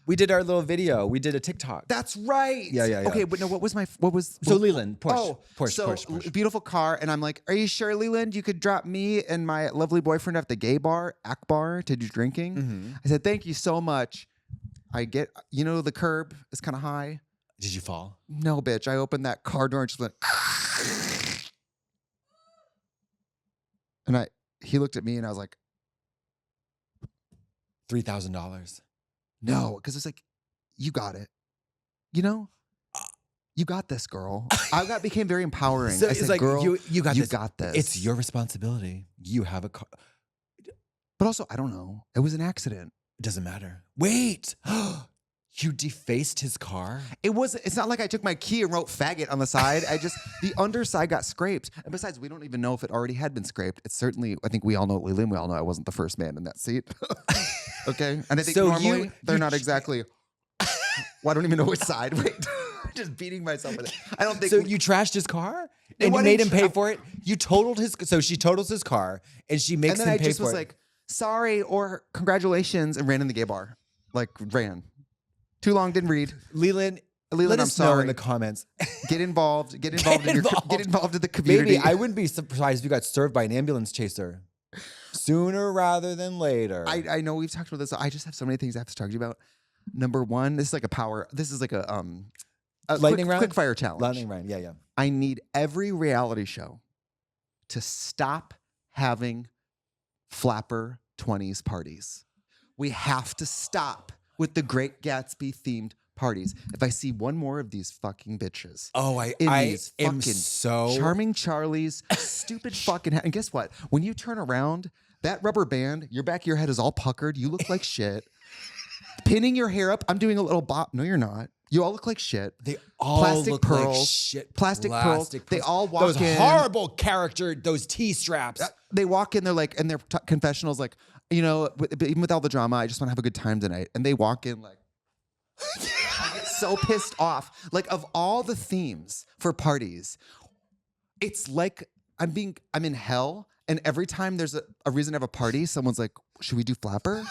We did our little video. We did a TikTok. That's right. Yeah. Okay, but no, what was Leland, Porsche. Porsche. Beautiful car. And I'm like, are you sure, Leland, you could drop me and my lovely boyfriend at the gay bar, Akbar, to do drinking? Mm-hmm. I said, thank you so much. I get, the curb is kind of high. Did you fall? No, bitch. I opened that car door and just went. And he looked at me and I was like, $3,000. No, because it's like, you got it. You got this, girl. Became very empowering. So I it's said, like, girl, you got this. Got this. It's your responsibility. You have a car. But also, I don't know. It was an accident. It doesn't matter. Wait. You defaced his car? It's not like I took my key and wrote faggot on the side. The underside got scraped. And besides, we don't even know if it already had been scraped. It's certainly, I think we all know, Leland, we all know I wasn't the first man in that seat. Okay? And I think normally they're not exactly, well, I don't even know which side. Wait, I'm just beating myself with it. I don't think. So you trashed his car? And you made him pay for it? You totaled so she totals his car and she makes him pay for it. And then I just was like, sorry, or congratulations, and ran in the gay bar. Like, ran. Too long, didn't read. Leland, let us know in the comments. Get involved. Get involved in the community. Baby, I wouldn't be surprised if you got served by an ambulance chaser sooner rather than later. I know we've talked about this. I just have so many things I have to talk to you about. Number one, this is like a lightning round, quick fire challenge. Lightning round, yeah. I need every reality show to stop having flapper 20s parties. We have to stop with the Great Gatsby themed parties. If I see one more of these fucking bitches. Oh, I am so Charming Charlie's stupid fucking and guess what? When you turn around, that rubber band, your back of your head is all puckered. You look like shit. Pinning your hair up. I'm doing a little bop. No, you're not. You all look like shit. They all plastic look pearls, like shit. Plastic pearls. They all walk those in. Horrible character, those T-straps. They walk in, they're like, and their confessionals like, even with all the drama, I just want to have a good time tonight. And they walk in like, I get so pissed off. Like, of all the themes for parties, it's like I'm in hell. And every time there's a reason to have a party, someone's like, should we do flapper?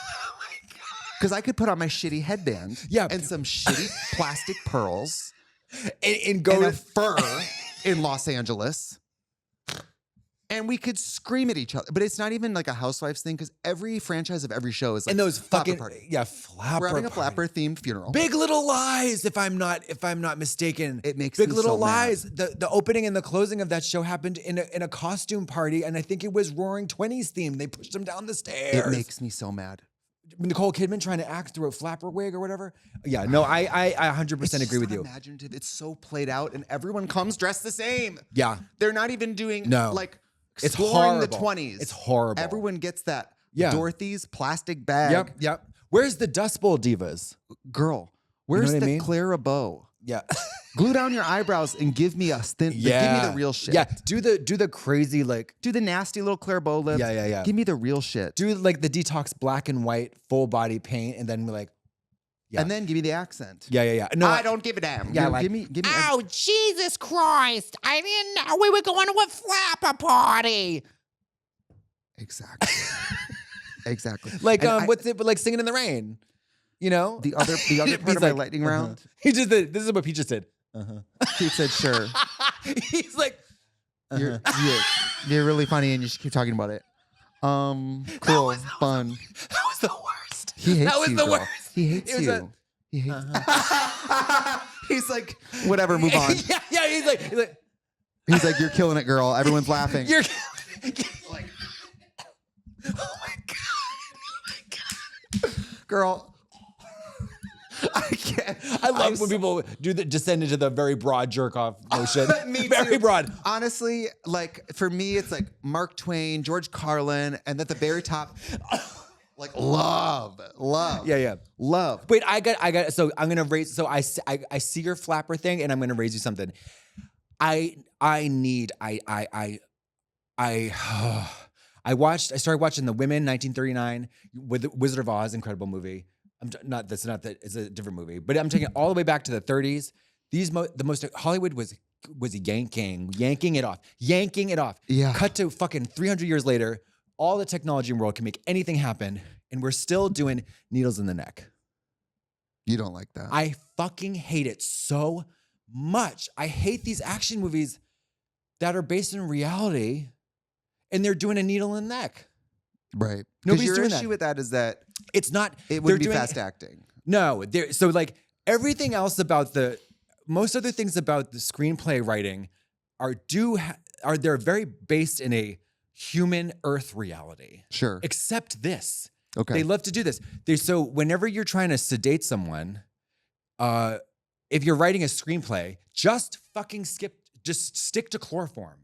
Because I could put on my shitty headband and some shitty plastic pearls and go and a fur in Los Angeles. And we could scream at each other. But it's not even like a Housewives thing because every franchise of every show is like and those fucking party. flapper. We're having a flapper themed funeral. Big Little Lies, if I'm not mistaken. It makes Big me Little so Lies. mad. The opening and the closing of that show happened in a costume party, and I think it was Roaring Twenties themed. They pushed him down the stairs. It makes me so mad. Nicole Kidman trying to act through a flapper wig or whatever. Yeah, no, I 100% agree with you. Imaginative. It's so played out, and everyone comes dressed the same. Yeah, they're not even doing like. It's exploring horrible. the 20s. It's horrible. Everyone gets that Dorothy's plastic bag. Yep. Where's the Dust Bowl divas? Girl, where's what I the mean? Clara bow? Yeah. Glue down your eyebrows and give me a thin. Give me the real shit. Yeah. Do the crazy do the nasty little Claire bow lips. Yeah. Give me the real shit. Do like the detox black and white full body paint, and then like. Yeah. And then give me the accent. Yeah. No, I don't give a damn. Yeah, give me. Oh, Jesus Christ. I didn't know we were going to a flapper party. Exactly. Exactly. Like what's it? But like Singing in the Rain, you know. The other part of my lightning round. He just did. This is what Pete just did. He said, "Sure." He's like, you're really funny, and you should keep talking about it. Cool, fun. That was the worst. He hates that was you, the girl. worst. He hates you. He hates. He's like, whatever. Move on. Yeah. He's like, you're killing it, girl. Everyone's laughing. You're like, oh my god, girl. I can't. I love when people descend into the very broad jerk off motion. Me very too. broad. Honestly, like for me, it's like Mark Twain, George Carlin, and at the very top, like love. Yeah. Love. Wait, I got. So I'm gonna raise. So I see your flapper thing, and I'm gonna raise you something. I started watching The Women, 1939, with the Wizard of Oz, incredible movie. It's a different movie, but I'm taking it all the way back to the 30s. Hollywood was yanking it off. Yeah. Cut to fucking 300 years later, all the technology in the world can make anything happen, and we're still doing needles in the neck. You don't like that. I fucking hate it so much. I hate these action movies that are based in reality, and they're doing a needle in the neck. Right. Nobody's your doing issue that. with that is that It's not. it would be fast acting. No. So like everything else about most other things about the screenplay writing they're very based in a human earth reality. Sure. Except this. Okay. They love to do this. So whenever you're trying to sedate someone, if you're writing a screenplay, just stick to chloroform.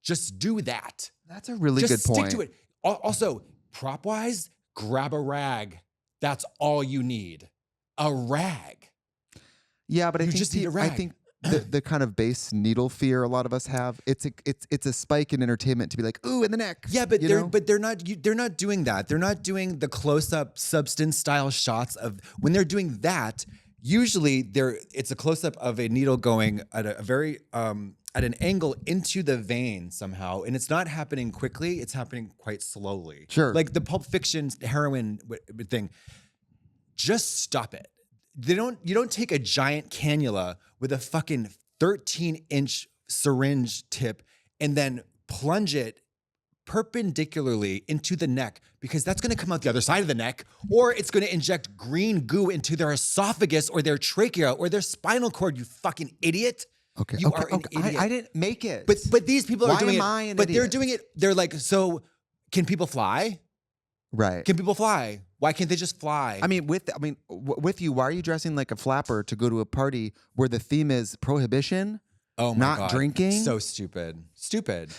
Just do that. That's a really Just good point. stick to it. Also, prop wise, grab a rag. That's all you need. A rag. Yeah, but I You just need a rag. I think the kind of base needle fear a lot of us have. It's a spike in entertainment to be like, ooh, in the neck. Yeah, but they're not doing that. They're not doing the close-up substance style shots of when they're doing that. Usually, it's a close-up of a needle going at a very at an angle into the vein somehow, and it's not happening quickly. It's happening quite slowly. Sure, like the Pulp Fiction heroin thing. Just stop it. You don't take a giant cannula with a fucking 13-inch syringe tip and then plunge it perpendicularly into the neck, because that's going to come out the other side of the neck, or it's going to inject green goo into their esophagus or their trachea or their spinal cord, you fucking idiot. Okay. You are an idiot. I didn't make it. But these people are doing it. Why am I an but idiot? they're doing it. They're like, so can people fly? Right. Can people fly? Why can't they just fly? I mean, with you, why are you dressing like a flapper to go to a party where the theme is prohibition? Oh my not God. drinking. So stupid.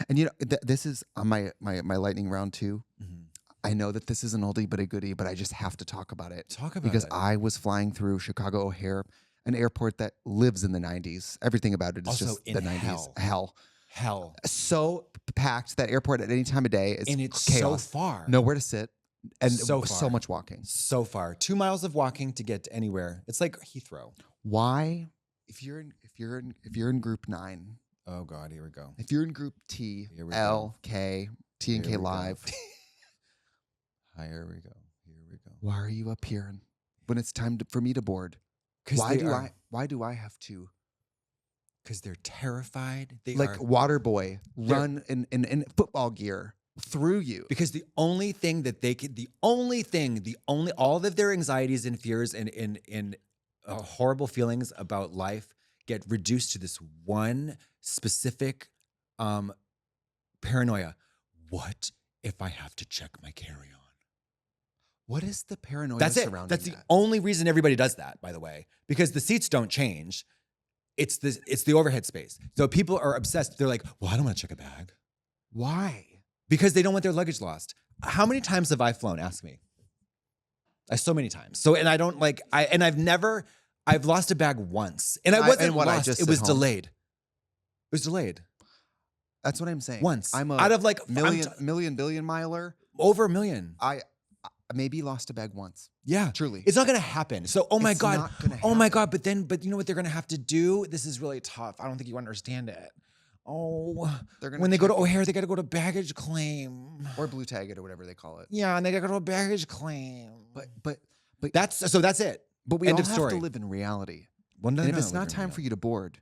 And you know, this is my lightning round too. Mm-hmm. I know that this is an oldie but a goodie, but I just have to talk about it. Because it. I was flying through Chicago O'Hare, an airport that lives in the 90s. Everything about it is Also just in the 90s. Hell. So packed that airport at any time of day is And it's chaos. so far. Nowhere to sit. And so much walking. So far. 2 miles of walking to get to anywhere. It's like Heathrow. Why? If you're in group 9. Oh God, here we go. If you're in group T, L, K, T and K Live. Here we go. Why are you up here when it's time for me to board? Why do I have to? Because they're terrified. They like are water boy run in football gear through you. Because the only thing that they can, all of their anxieties and fears and horrible feelings about life get reduced to this one specific paranoia. What if I have to check my carry-on? What is the paranoia That's it. surrounding That's that? the only reason everybody does that, by the way, because the seats don't change. It's the overhead space. So people are obsessed. They're like, well, I don't want to check a bag. Why? Because they don't want their luggage lost. How many times have I flown? Ask me. So many times. So, and I don't like, I've lost a bag once. And I wasn't lost, it was delayed. It was delayed. That's what I'm saying. Once. I'm out of like billion miler. Over a million. I maybe lost a bag once. Yeah. Truly. It's not going to happen. So, oh my God. Not gonna Oh my happen. God. But you know what they're going to have to do? This is really tough. I don't think you understand it. Oh, when they go to O'Hare, they got to go to baggage claim. Or blue tag it or whatever they call it. Yeah, and they got to go to baggage claim. But that's it. But we End all of have story. to live in reality. Well, no, and if no, it's not time for you to board,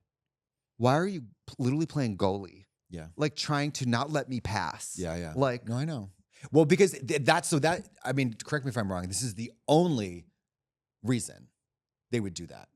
why are you literally playing goalie? Yeah. Like trying to not let me pass. Yeah. Like, no, I know. Well, because I mean, correct me if I'm wrong. This is the only reason they would do that.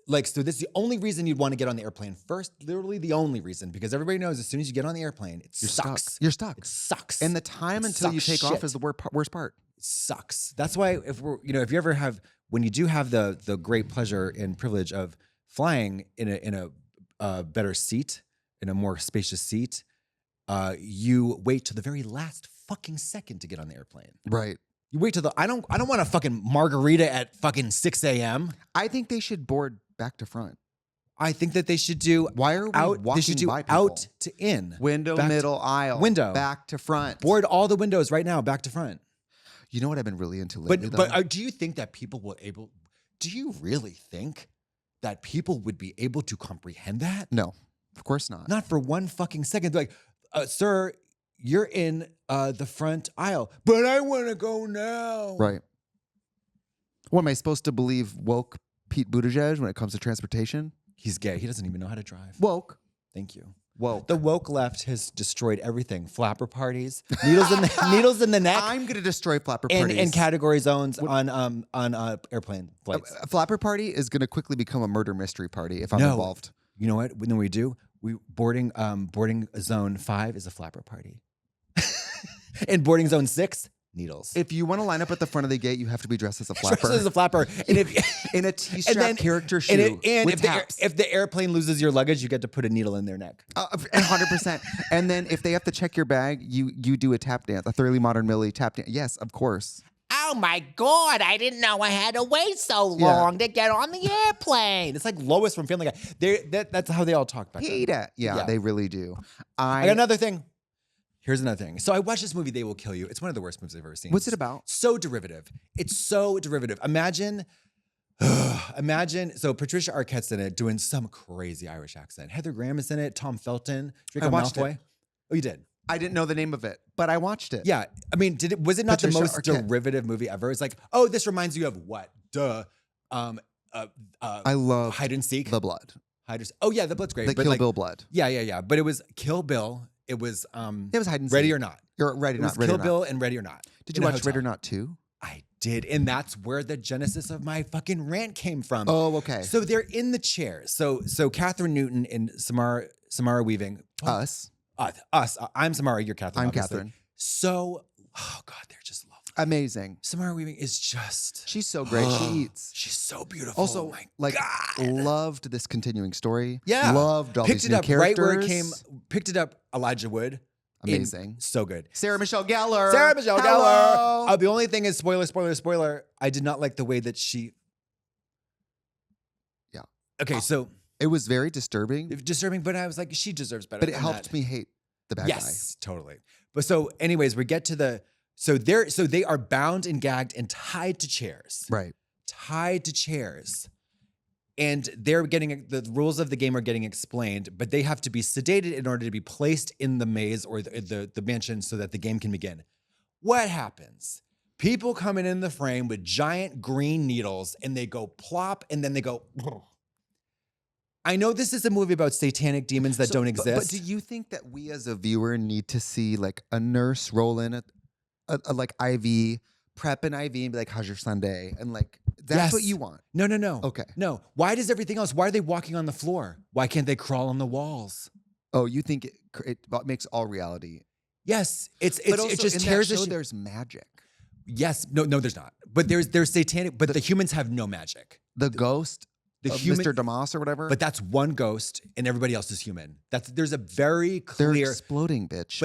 Like, so this is the only reason you'd want to get on the airplane first, literally the only reason, because everybody knows as soon as you get on the airplane, you're sucks. Stuck. You're stuck. It sucks. And the time until you take off is the worst part. It sucks. That's why if you ever have, when you do have the great pleasure and privilege of flying in a better seat, in a more spacious seat, you wait till the very last fucking second to get on the airplane. Right. You wait till I don't want a fucking margarita at fucking 6 a.m. I think they should board back to front. I think that they should do Why are we walking they should do by people? out to in. Window, middle, aisle. Window. Back to front. Board all the windows right now, back to front. You know what I've been really into lately, But do you think that do you really think that people would be able to comprehend that? No, of course not. Not for one fucking second. They're like, sir, you're in the front aisle, but I want to go now. Right. What, am I supposed to believe woke Pete Buttigieg when it comes to transportation? He's gay. He doesn't even know how to drive. Woke. Thank you. Woke. The woke left has destroyed everything. Flapper parties, needles in the neck. I'm gonna destroy flapper parties and category zones on airplane flights. A flapper party is gonna quickly become a murder mystery party if I'm involved. You know what? When we do, boarding zone 5 is a flapper party, and boarding zone 6 needles. If you want to line up at the front of the gate, you have to be dressed as a flapper. Dressed as a flapper, and if in a T-strap character shoe, and with if the airplane loses your luggage, you get to put a needle in their neck. 100%. And then if they have to check your bag, you do a tap dance, a Thoroughly Modern Millie tap dance. Yes, of course. Oh my God, I didn't know I had to wait so long to get on the airplane. It's like Lois from Family Guy. That's how they all talk back then. Yeah, they really do. I got another thing. Here's another thing. So I watched this movie, They Will Kill You. It's one of the worst movies I've ever seen. What's it about? So derivative. It's so derivative. Imagine, so Patricia Arquette's in it doing some crazy Irish accent. Heather Graham is in it. Tom Felton. Draco Malfoy. It. Oh, you did? I didn't know the name of it, but I watched it. Yeah. I mean, was it not Patricia the most Arquette. derivative movie ever? It's like, oh, this reminds you of what? Duh. I love Hide and Seek. The Blood. Oh yeah, The Blood's great. The Kill Bill Blood. Yeah. But it was Kill Bill. It was Hide and Ready Seek. or Not. You're Ready or Not. Kill Bill and Ready or Not. Did you watch Ready or Not 2? I did. And that's where the genesis of my fucking rant came from. Oh, okay. So they're in the chairs. So Catherine Newton and Samara Weaving. Us. I'm Samara, you're Catherine. I'm obviously. Catherine. So, oh God, they're just lovely. Amazing. Samara Weaving is just. She's so great. She eats. She's so beautiful. Also, oh my God. Loved this continuing story. Yeah. Loved all these new characters. Right where it came. Picked it up Elijah Wood. Amazing. So good. Sarah Michelle Gellar. Gellar. The only thing is, spoiler. I did not like the way that she. Yeah. Okay, so. It was very disturbing. But I was like, she deserves better. But it helped me hate the bad guy. Yes, totally. But so, anyways, we get to the. So they are bound and gagged and tied to chairs. Right. Tied to chairs. And they're getting, the rules of the game are getting explained, but they have to be sedated in order to be placed in the maze or the mansion so that the game can begin. What happens People coming in the frame with giant green needles and they go plop and then they go. I know this is a movie about satanic demons that don't exist. But do you think that we as a viewer need to see like a nurse roll in a like IV, prep an IV and be like, how's your Sunday? And like, that's what you want. No. Okay. No. Why does everything else? Why are they walking on the floor? Why can't they crawl on the walls? Oh, you think it makes all reality? Yes. It just in tears that show, the there's magic. Yes. No, there's not. But there's satanic, but the humans have no magic. The ghost of Mr. Damas or whatever. But that's one ghost and everybody else is human. There's a very clear. They're exploding, bitch.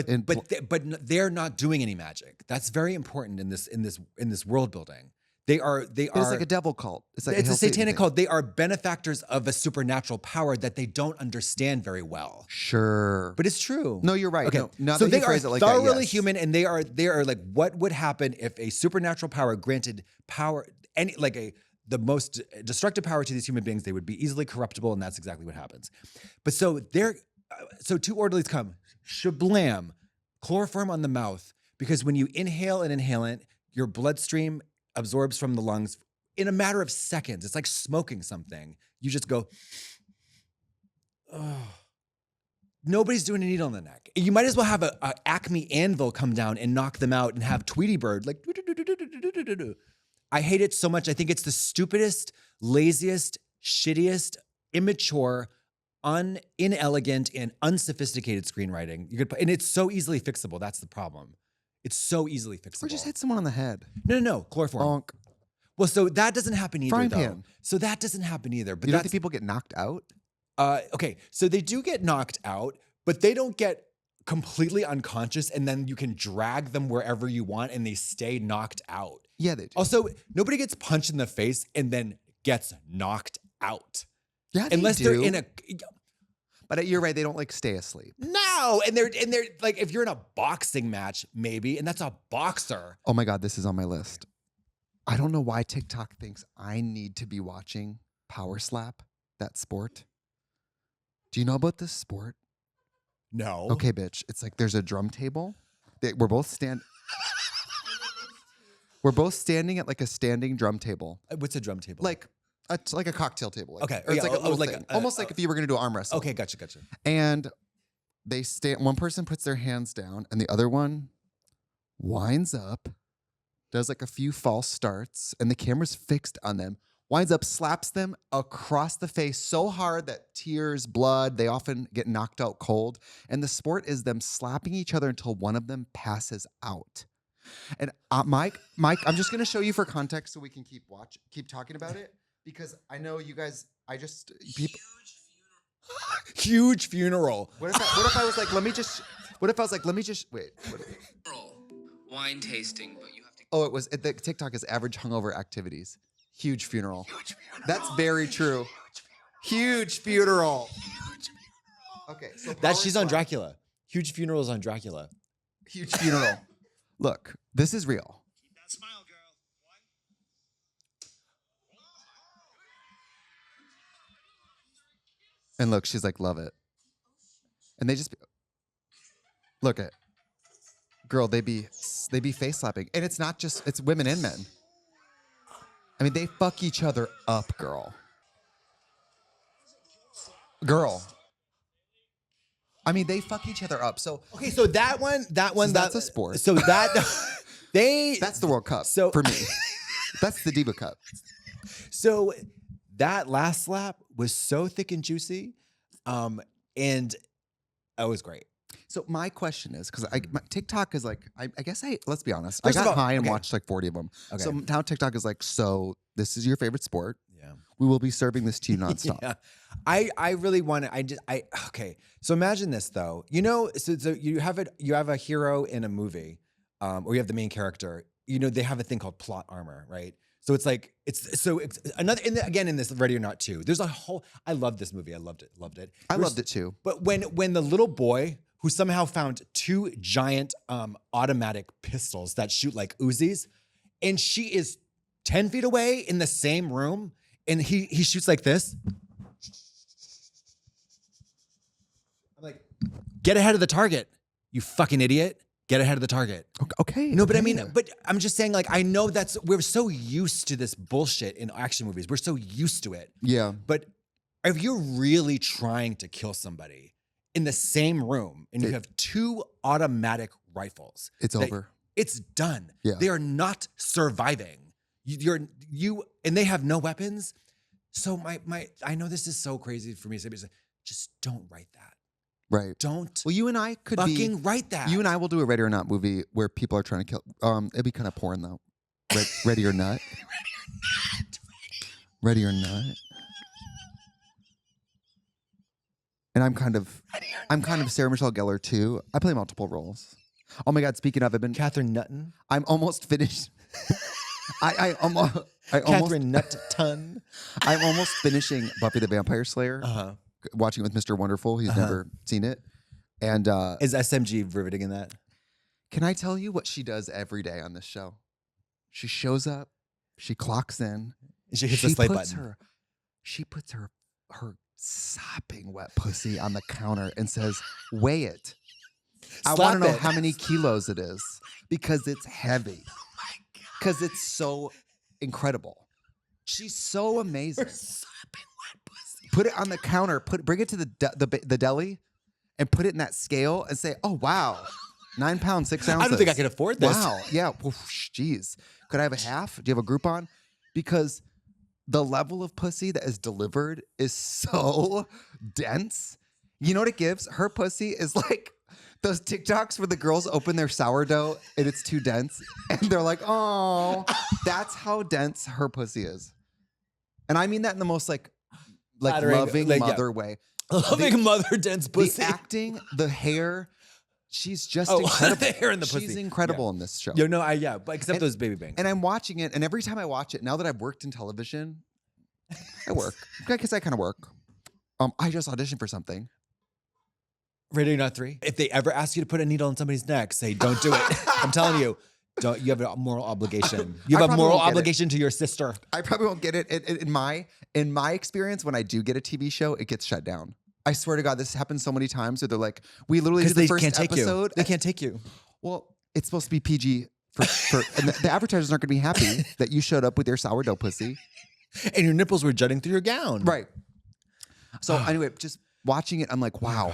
But they're not doing any magic. That's very important in this world building. They are. It's like a devil cult. It's a satanic cult. They are benefactors of a supernatural power that they don't understand very well. Sure, but it's true. No, you're right. Okay, no, so they are like thoroughly human, and they are like, what would happen if a supernatural power granted power the most destructive power to these human beings? They would be easily corruptible, and that's exactly what happens. But so two orderlies come, shablam, chloroform on the mouth, because when you inhale an inhalant, your bloodstream absorbs from the lungs in a matter of seconds. It's like smoking something. You just go, oh. Nobody's doing a needle in the neck. You might as well have a Acme anvil come down and knock them out and have Tweety Bird like. I hate it so much. I think it's the stupidest, laziest, shittiest, immature, inelegant, and unsophisticated screenwriting. And it's so easily fixable. That's the problem. It's so easily fixable. Or just hit someone on the head. No. Chloroform. Bonk. Well, so that doesn't happen either, Frying though. pan. So that doesn't happen either. But you don't think people get knocked out? Okay, so they do get knocked out, but they don't get completely unconscious and then you can drag them wherever you want and they stay knocked out. Yeah, they do. Also, nobody gets punched in the face and then gets knocked out. Yeah, unless do. They're in a. But you're right, they don't like stay asleep. No, and they're like, if you're in a boxing match, maybe, and that's a boxer. Oh my God, this is on my list. I don't know why TikTok thinks I need to be watching Power Slap, that sport. Do you know about this sport? No. Okay, bitch. It's like there's a drum table. We're both standing at like a standing drum table. What's a drum table? Like a cocktail table. Okay. Or it's like a little thing. Almost like if you were going to do arm wrestle. Okay, gotcha. And they stand. One person puts their hands down, and the other one winds up, does like a few false starts, and the camera's fixed on them. Winds up, slaps them across the face so hard that tears, blood, they often get knocked out cold. And the sport is them slapping each other until one of them passes out. And Mike, I'm just going to show you for context so we can keep talking about it. Because I know you guys, Huge funeral. What if I was like, let me just wait. Wine tasting, but you have to. Oh, the TikTok is average hungover activities. Huge funeral. That's very true. Huge funeral. Okay, so she's on Dracula. Huge funeral is on Dracula. Huge funeral. Look, this is real. Keep that smile, girl. And look, she's like, love it. And they just look at girl. They be face slapping, and it's not just it's women and men. I mean, they fuck each other up, girl. I mean, they fuck each other up. So okay, so that one, that's a sport. So that that's the World Cup so, for me. That's the Diva Cup. So that last slap was so thick and juicy, and it was great. So my question is, because TikTok is like, I guess let's be honest. I got high and watched like 40 of them. Okay. So now TikTok is like, so this is your favorite sport. Yeah. We will be serving this to you nonstop. Yeah. I really want to, okay. So imagine this though, so you have a hero in a movie, or you have the main character, they have a thing called plot armor, right? So it's like, it's another, again, in this Ready or Not 2, there's a whole, I love this movie. I loved it. I loved it too. But when the little boy who somehow found two giant automatic pistols that shoot like Uzis, and she is 10 feet away in the same room, and he shoots like this. I'm like, get ahead of the target, you fucking idiot. Get ahead of the target. Okay. No, but I mean, but I'm just saying, like, I know we're so used to this bullshit in action movies. We're so used to it. Yeah. But if you're really trying to kill somebody in the same room and you have 2 automatic rifles, it's over. It's done. Yeah. They are not surviving. And they have no weapons. So I know this is so crazy for me to say, but just don't write that. Right. Don't. Well, you and I could fucking write that. You and I will do a Ready or Not movie where people are trying to kill. It'd be kind of porn though. Ready or Not. Ready or Not. And I'm kind of Sarah Michelle Gellar too. I play multiple roles. Oh my God! Speaking of, I've been Catherine Nutton. I'm almost finished. Catherine Nutton. I'm almost finishing Buffy the Vampire Slayer. Watching it with Mr. Wonderful. He's never seen it. And is SMG riveting in that? Can I tell you what she does every day on this show? She shows up, she clocks in, she hits the play button. She puts her sopping wet pussy on the counter and says, "Weigh it. I want to know how many kilos it is because it's heavy. Because it's so incredible. She's so amazing. Put it on the counter. Bring it to the deli, and put it in that scale and say, "Oh wow, 9 pounds 6 ounces." I don't think I can afford this. Wow, yeah. Jeez, could I have a half? Do you have a Groupon? Because the level of pussy that is delivered is so dense. You know what it gives? Her pussy is like those TikToks where the girls open their sourdough and it's too dense, and they're like, "Oh," that's how dense her pussy is. And I mean that in the most like loving mother way. Loving mother dense pussy. The acting, the hair, she's just incredible. The hair and the pussy. She's incredible in this show. But except those baby bangs. And I'm watching it, and every time I watch it, now that I've worked in television, I work. Because I kind of work. I just auditioned for something. Ready or Not 3. If they ever ask you to put a needle in somebody's neck, say, don't do it. I'm telling you. Don't. You have a moral obligation. You have a moral obligation to your sister. I probably won't get it. In my experience, when I do get a TV show, it gets shut down. I swear to God, this happens so many times where they're like, we literally did the first episode. They can't take you. Well, it's supposed to be PG and the advertisers aren't going to be happy that you showed up with your sourdough pussy. And your nipples were jutting through your gown. Right. So anyway, just watching it, I'm like, wow.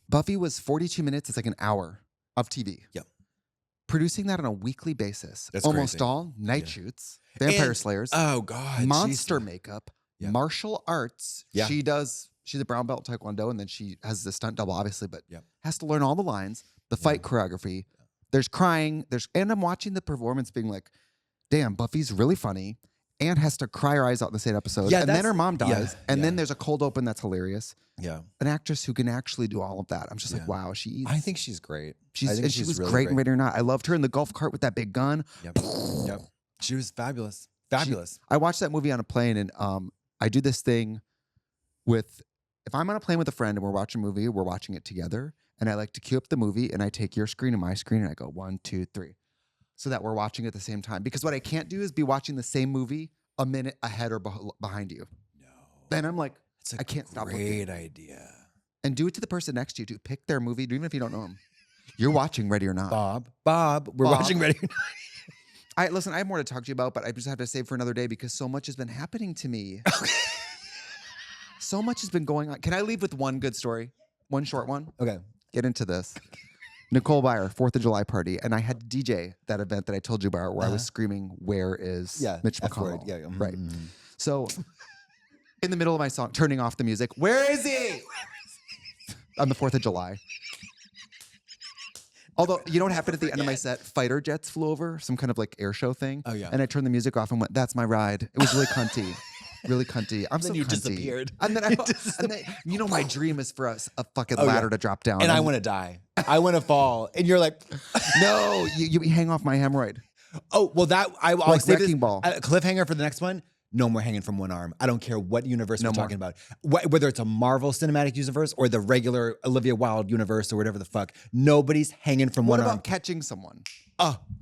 Buffy was 42 minutes. It's like an hour of TV. Yep. Producing that on a weekly basis. That's almost crazy. all night shoots, vampire slayers. Oh God. Monster makeup, martial arts. Yeah. She's a brown belt taekwondo, and then she has the stunt double, obviously, but has to learn all the lines, the fight choreography. There's crying. And I'm watching the performance being like, damn, Buffy's really funny and has to cry her eyes out in the same episode. And then her mom dies. And then there's a cold open that's hilarious. Yeah. An actress who can actually do all of that. I'm just like, wow, she eats. I think she's great. She was really great in Ready or Not. I loved her in the golf cart with that big gun. Yep. She was fabulous. Fabulous. I watched that movie on a plane, and I do this thing with, if I'm on a plane with a friend and we're watching a movie, we're watching it together, and I like to queue up the movie, and I take your screen and my screen, and I go 1, 2, 3, so that we're watching it at the same time. Because what I can't do is be watching the same movie a minute ahead or behind you. No. Then I'm like, I can't stop looking. Great idea. And do it to the person next to you, too. Pick their movie, even if you don't know them. You're watching Ready or Not. Bob, we're watching Ready or Not. Listen, I have more to talk to you about, but I just have to save for another day because so much has been happening to me. So much has been going on. Can I leave with one good story? One short one? Okay. Get into this. Nicole Byer, 4th of July party. And I had to DJ that event that I told you about where I was screaming, where is Mitch McConnell? Yeah. Right. So in the middle of my song, turning off the music, where is he? On the 4th of July. Although, you know what happened at the end of my set? Fighter jets flew over, some kind of like air show thing. Oh, yeah. And I turned the music off and went, that's my ride. It was really cunty. Really cunty. I'm so cunty. Disappeared. And then you know, my dream is for a fucking ladder to drop down. And I want to die. I want to fall. And you're like, no, you hang off my hemorrhoid. Oh, well, I'll like say wrecking ball. Cliffhanger for the next one. No more hanging from one arm. I don't care what universe we're talking about. Whether it's a Marvel Cinematic Universe or the regular Olivia Wilde universe or whatever the fuck. Nobody's hanging from one arm. What about catching someone?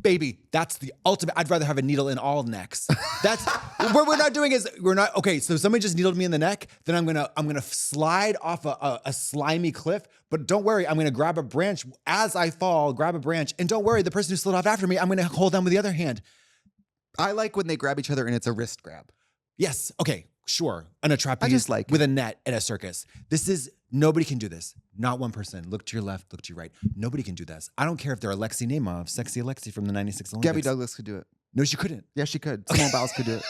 Baby, that's the ultimate. I'd rather have a needle in all necks. That's what we're not doing is we're not okay. So somebody just needled me in the neck, then I'm gonna slide off a slimy cliff. But don't worry, I'm gonna grab a branch as I fall, grab a branch, and don't worry, the person who slid off after me, I'm gonna hold them with the other hand. I like when they grab each other and it's a wrist grab. Yes. Okay. Sure. On a trapeze I just like with a net at a circus. Nobody can do this. Not one person. Look to your left, look to your right. Nobody can do this. I don't care if they're Alexei Nemov, sexy Alexei from the 96 Olympics. Gabby Douglas could do it. No, she couldn't. Yeah, she could. Simone Biles could do it.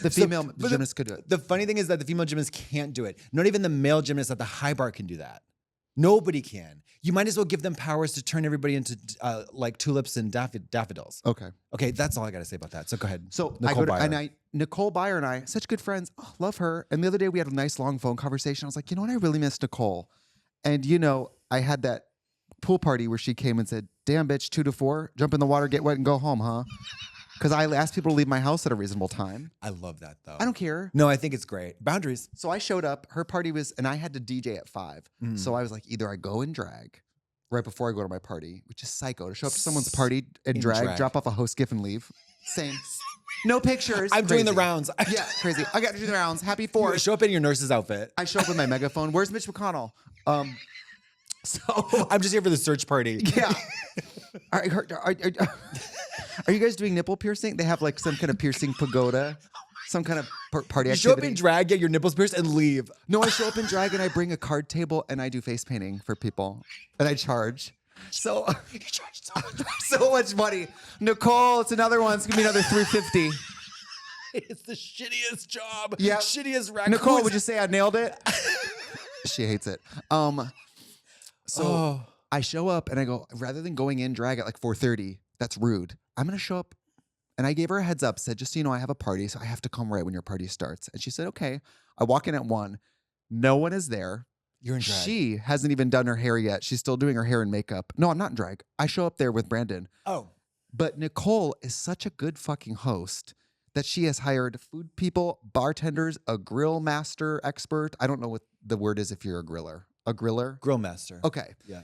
The female gymnast could do it. The funny thing is that the female gymnast can't do it. Not even the male gymnast at the high bar can do that. Nobody can. You might as well give them powers to turn everybody into like tulips and daffodils. Okay, that's all I got to say about that. So go ahead. So Nicole Nicole Byer and I, such good friends. Oh, love her. And the other day we had a nice long phone conversation. I was like, you know what? I really miss Nicole. And I had that pool party where she came and said, damn bitch, 2 to 4, jump in the water, get wet and go home, huh? Because I asked people to leave my house at a reasonable time. I love that though. I don't care. No, I think it's great. Boundaries. So I showed up. Her party was, and I had to DJ at 5. So I was like, either I go in drag right before I go to my party, which is psycho, to show up to someone's party in drag, drop off a host gift and leave. Same. No pictures. I'm doing the rounds. Yeah, crazy. I got to do the rounds. Happy 4th. You show up in your nurse's outfit. I show up with my megaphone. Where's Mitch McConnell? So I'm just here for the search party. Yeah. Are you guys doing nipple piercing? They have like some kind of piercing pagoda, some kind of party activity. You show up in drag, get your nipples pierced, and leave. No, I show up in drag and I bring a card table and I do face painting for people and I charge. So you charge so much money. Nicole, it's another one. It's gonna be another $350. It's the shittiest job. Yeah. Shittiest rack. Nicole, would you say I nailed it? She hates it. So I show up and I go, rather than going in drag at like 4:30, that's rude. I'm going to show up. And I gave her a heads up, said, just so you know, I have a party, so I have to come right when your party starts. And she said, okay. I walk in at 1. No one is there. You're in drag. She hasn't even done her hair yet. She's still doing her hair and makeup. No, I'm not in drag. I show up there with Brandon. Oh. But Nicole is such a good fucking host that she has hired food people, bartenders, a grill master expert. I don't know what the word is if you're a griller. A griller? Grill master. Okay. Yeah.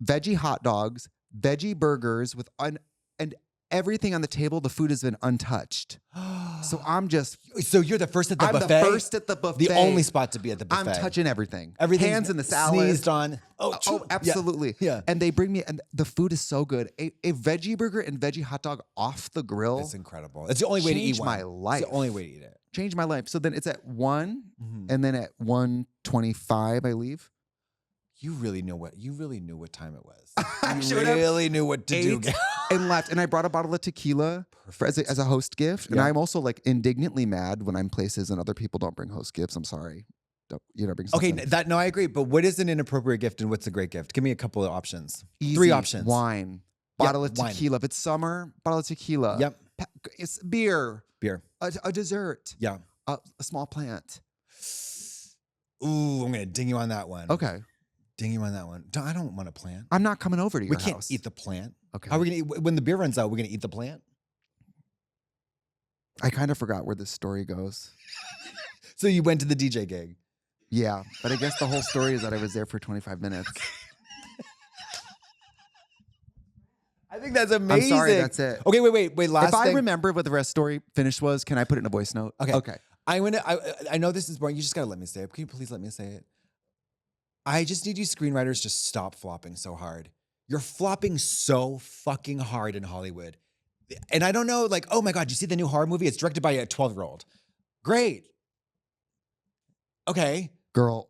Veggie hot dogs, veggie burgers with and everything on the table, the food has been untouched. So I'm just... So you're the first at the buffet? I'm the first at the buffet. The only spot to be at the buffet. I'm touching everything. Everything. Hands in the salad. Sneezed on. Oh, absolutely. Yeah. And they bring me... And the food is so good. A veggie burger and veggie hot dog off the grill. It's incredible. It's the only way to eat one. Changed my life. It's the only way to eat it. Changed my life. So then it's at 1, and then at 1:25 I leave. You really knew what time it was. I You really knew what to do. And left. And I brought a bottle of tequila as a host gift. And I'm also like indignantly mad when I'm places and other people don't bring host gifts. I'm sorry. Bring something. Okay, no, I agree. But what is an inappropriate gift and what's a great gift? Give me a couple of options. Easy. 3 options. Wine. Bottle of tequila. If it's summer, bottle of tequila. Yep. It's beer. Beer. A dessert. Yeah. A small plant. Ooh, I'm going to ding you on that one. Okay. Ding you on that one. I don't want a plant. I'm not coming over to your house. We can't eat the plant. Okay. How are we going to eat? When the beer runs out, we're going to eat the plant? I kind of forgot where this story goes. So you went to the DJ gig? Yeah. But I guess the whole story is that I was there for 25 minutes. I think that's amazing. I'm sorry, that's it. Okay, wait. Last thing. If I remember what the rest story finish was, can I put it in a voice note? Okay. I know this is boring. You just gotta let me say it. Can you please let me say it? I just need you screenwriters to stop flopping so hard. You're flopping so fucking hard in Hollywood. And I don't know, like, oh my God, you see the new horror movie? It's directed by a 12-year-old. Great. Okay. Girl,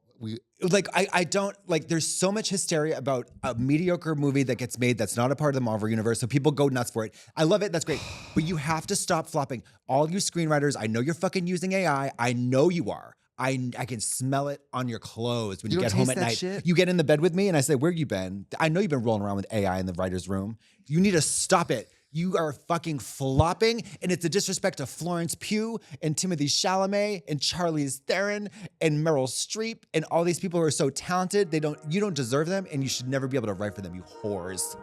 I don't, like, there's so much hysteria about a mediocre movie that gets made that's not a part of the Marvel universe, so people go nuts for it. I love it, that's great. But you have to stop flopping. All you screenwriters, I know you're fucking using AI. I know you are. I can smell it on your clothes when you get home at night. Shit? You get in the bed with me and I say, where you been? I know you've been rolling around with AI in the writer's room. You need to stop it. You are fucking flopping, and it's a disrespect to Florence Pugh and Timothy Chalamet and Charlize Theron and Meryl Streep and all these people who are so talented. You don't deserve them, and you should never be able to write for them, you whores.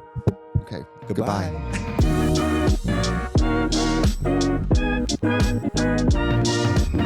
Okay. Goodbye. Goodbye.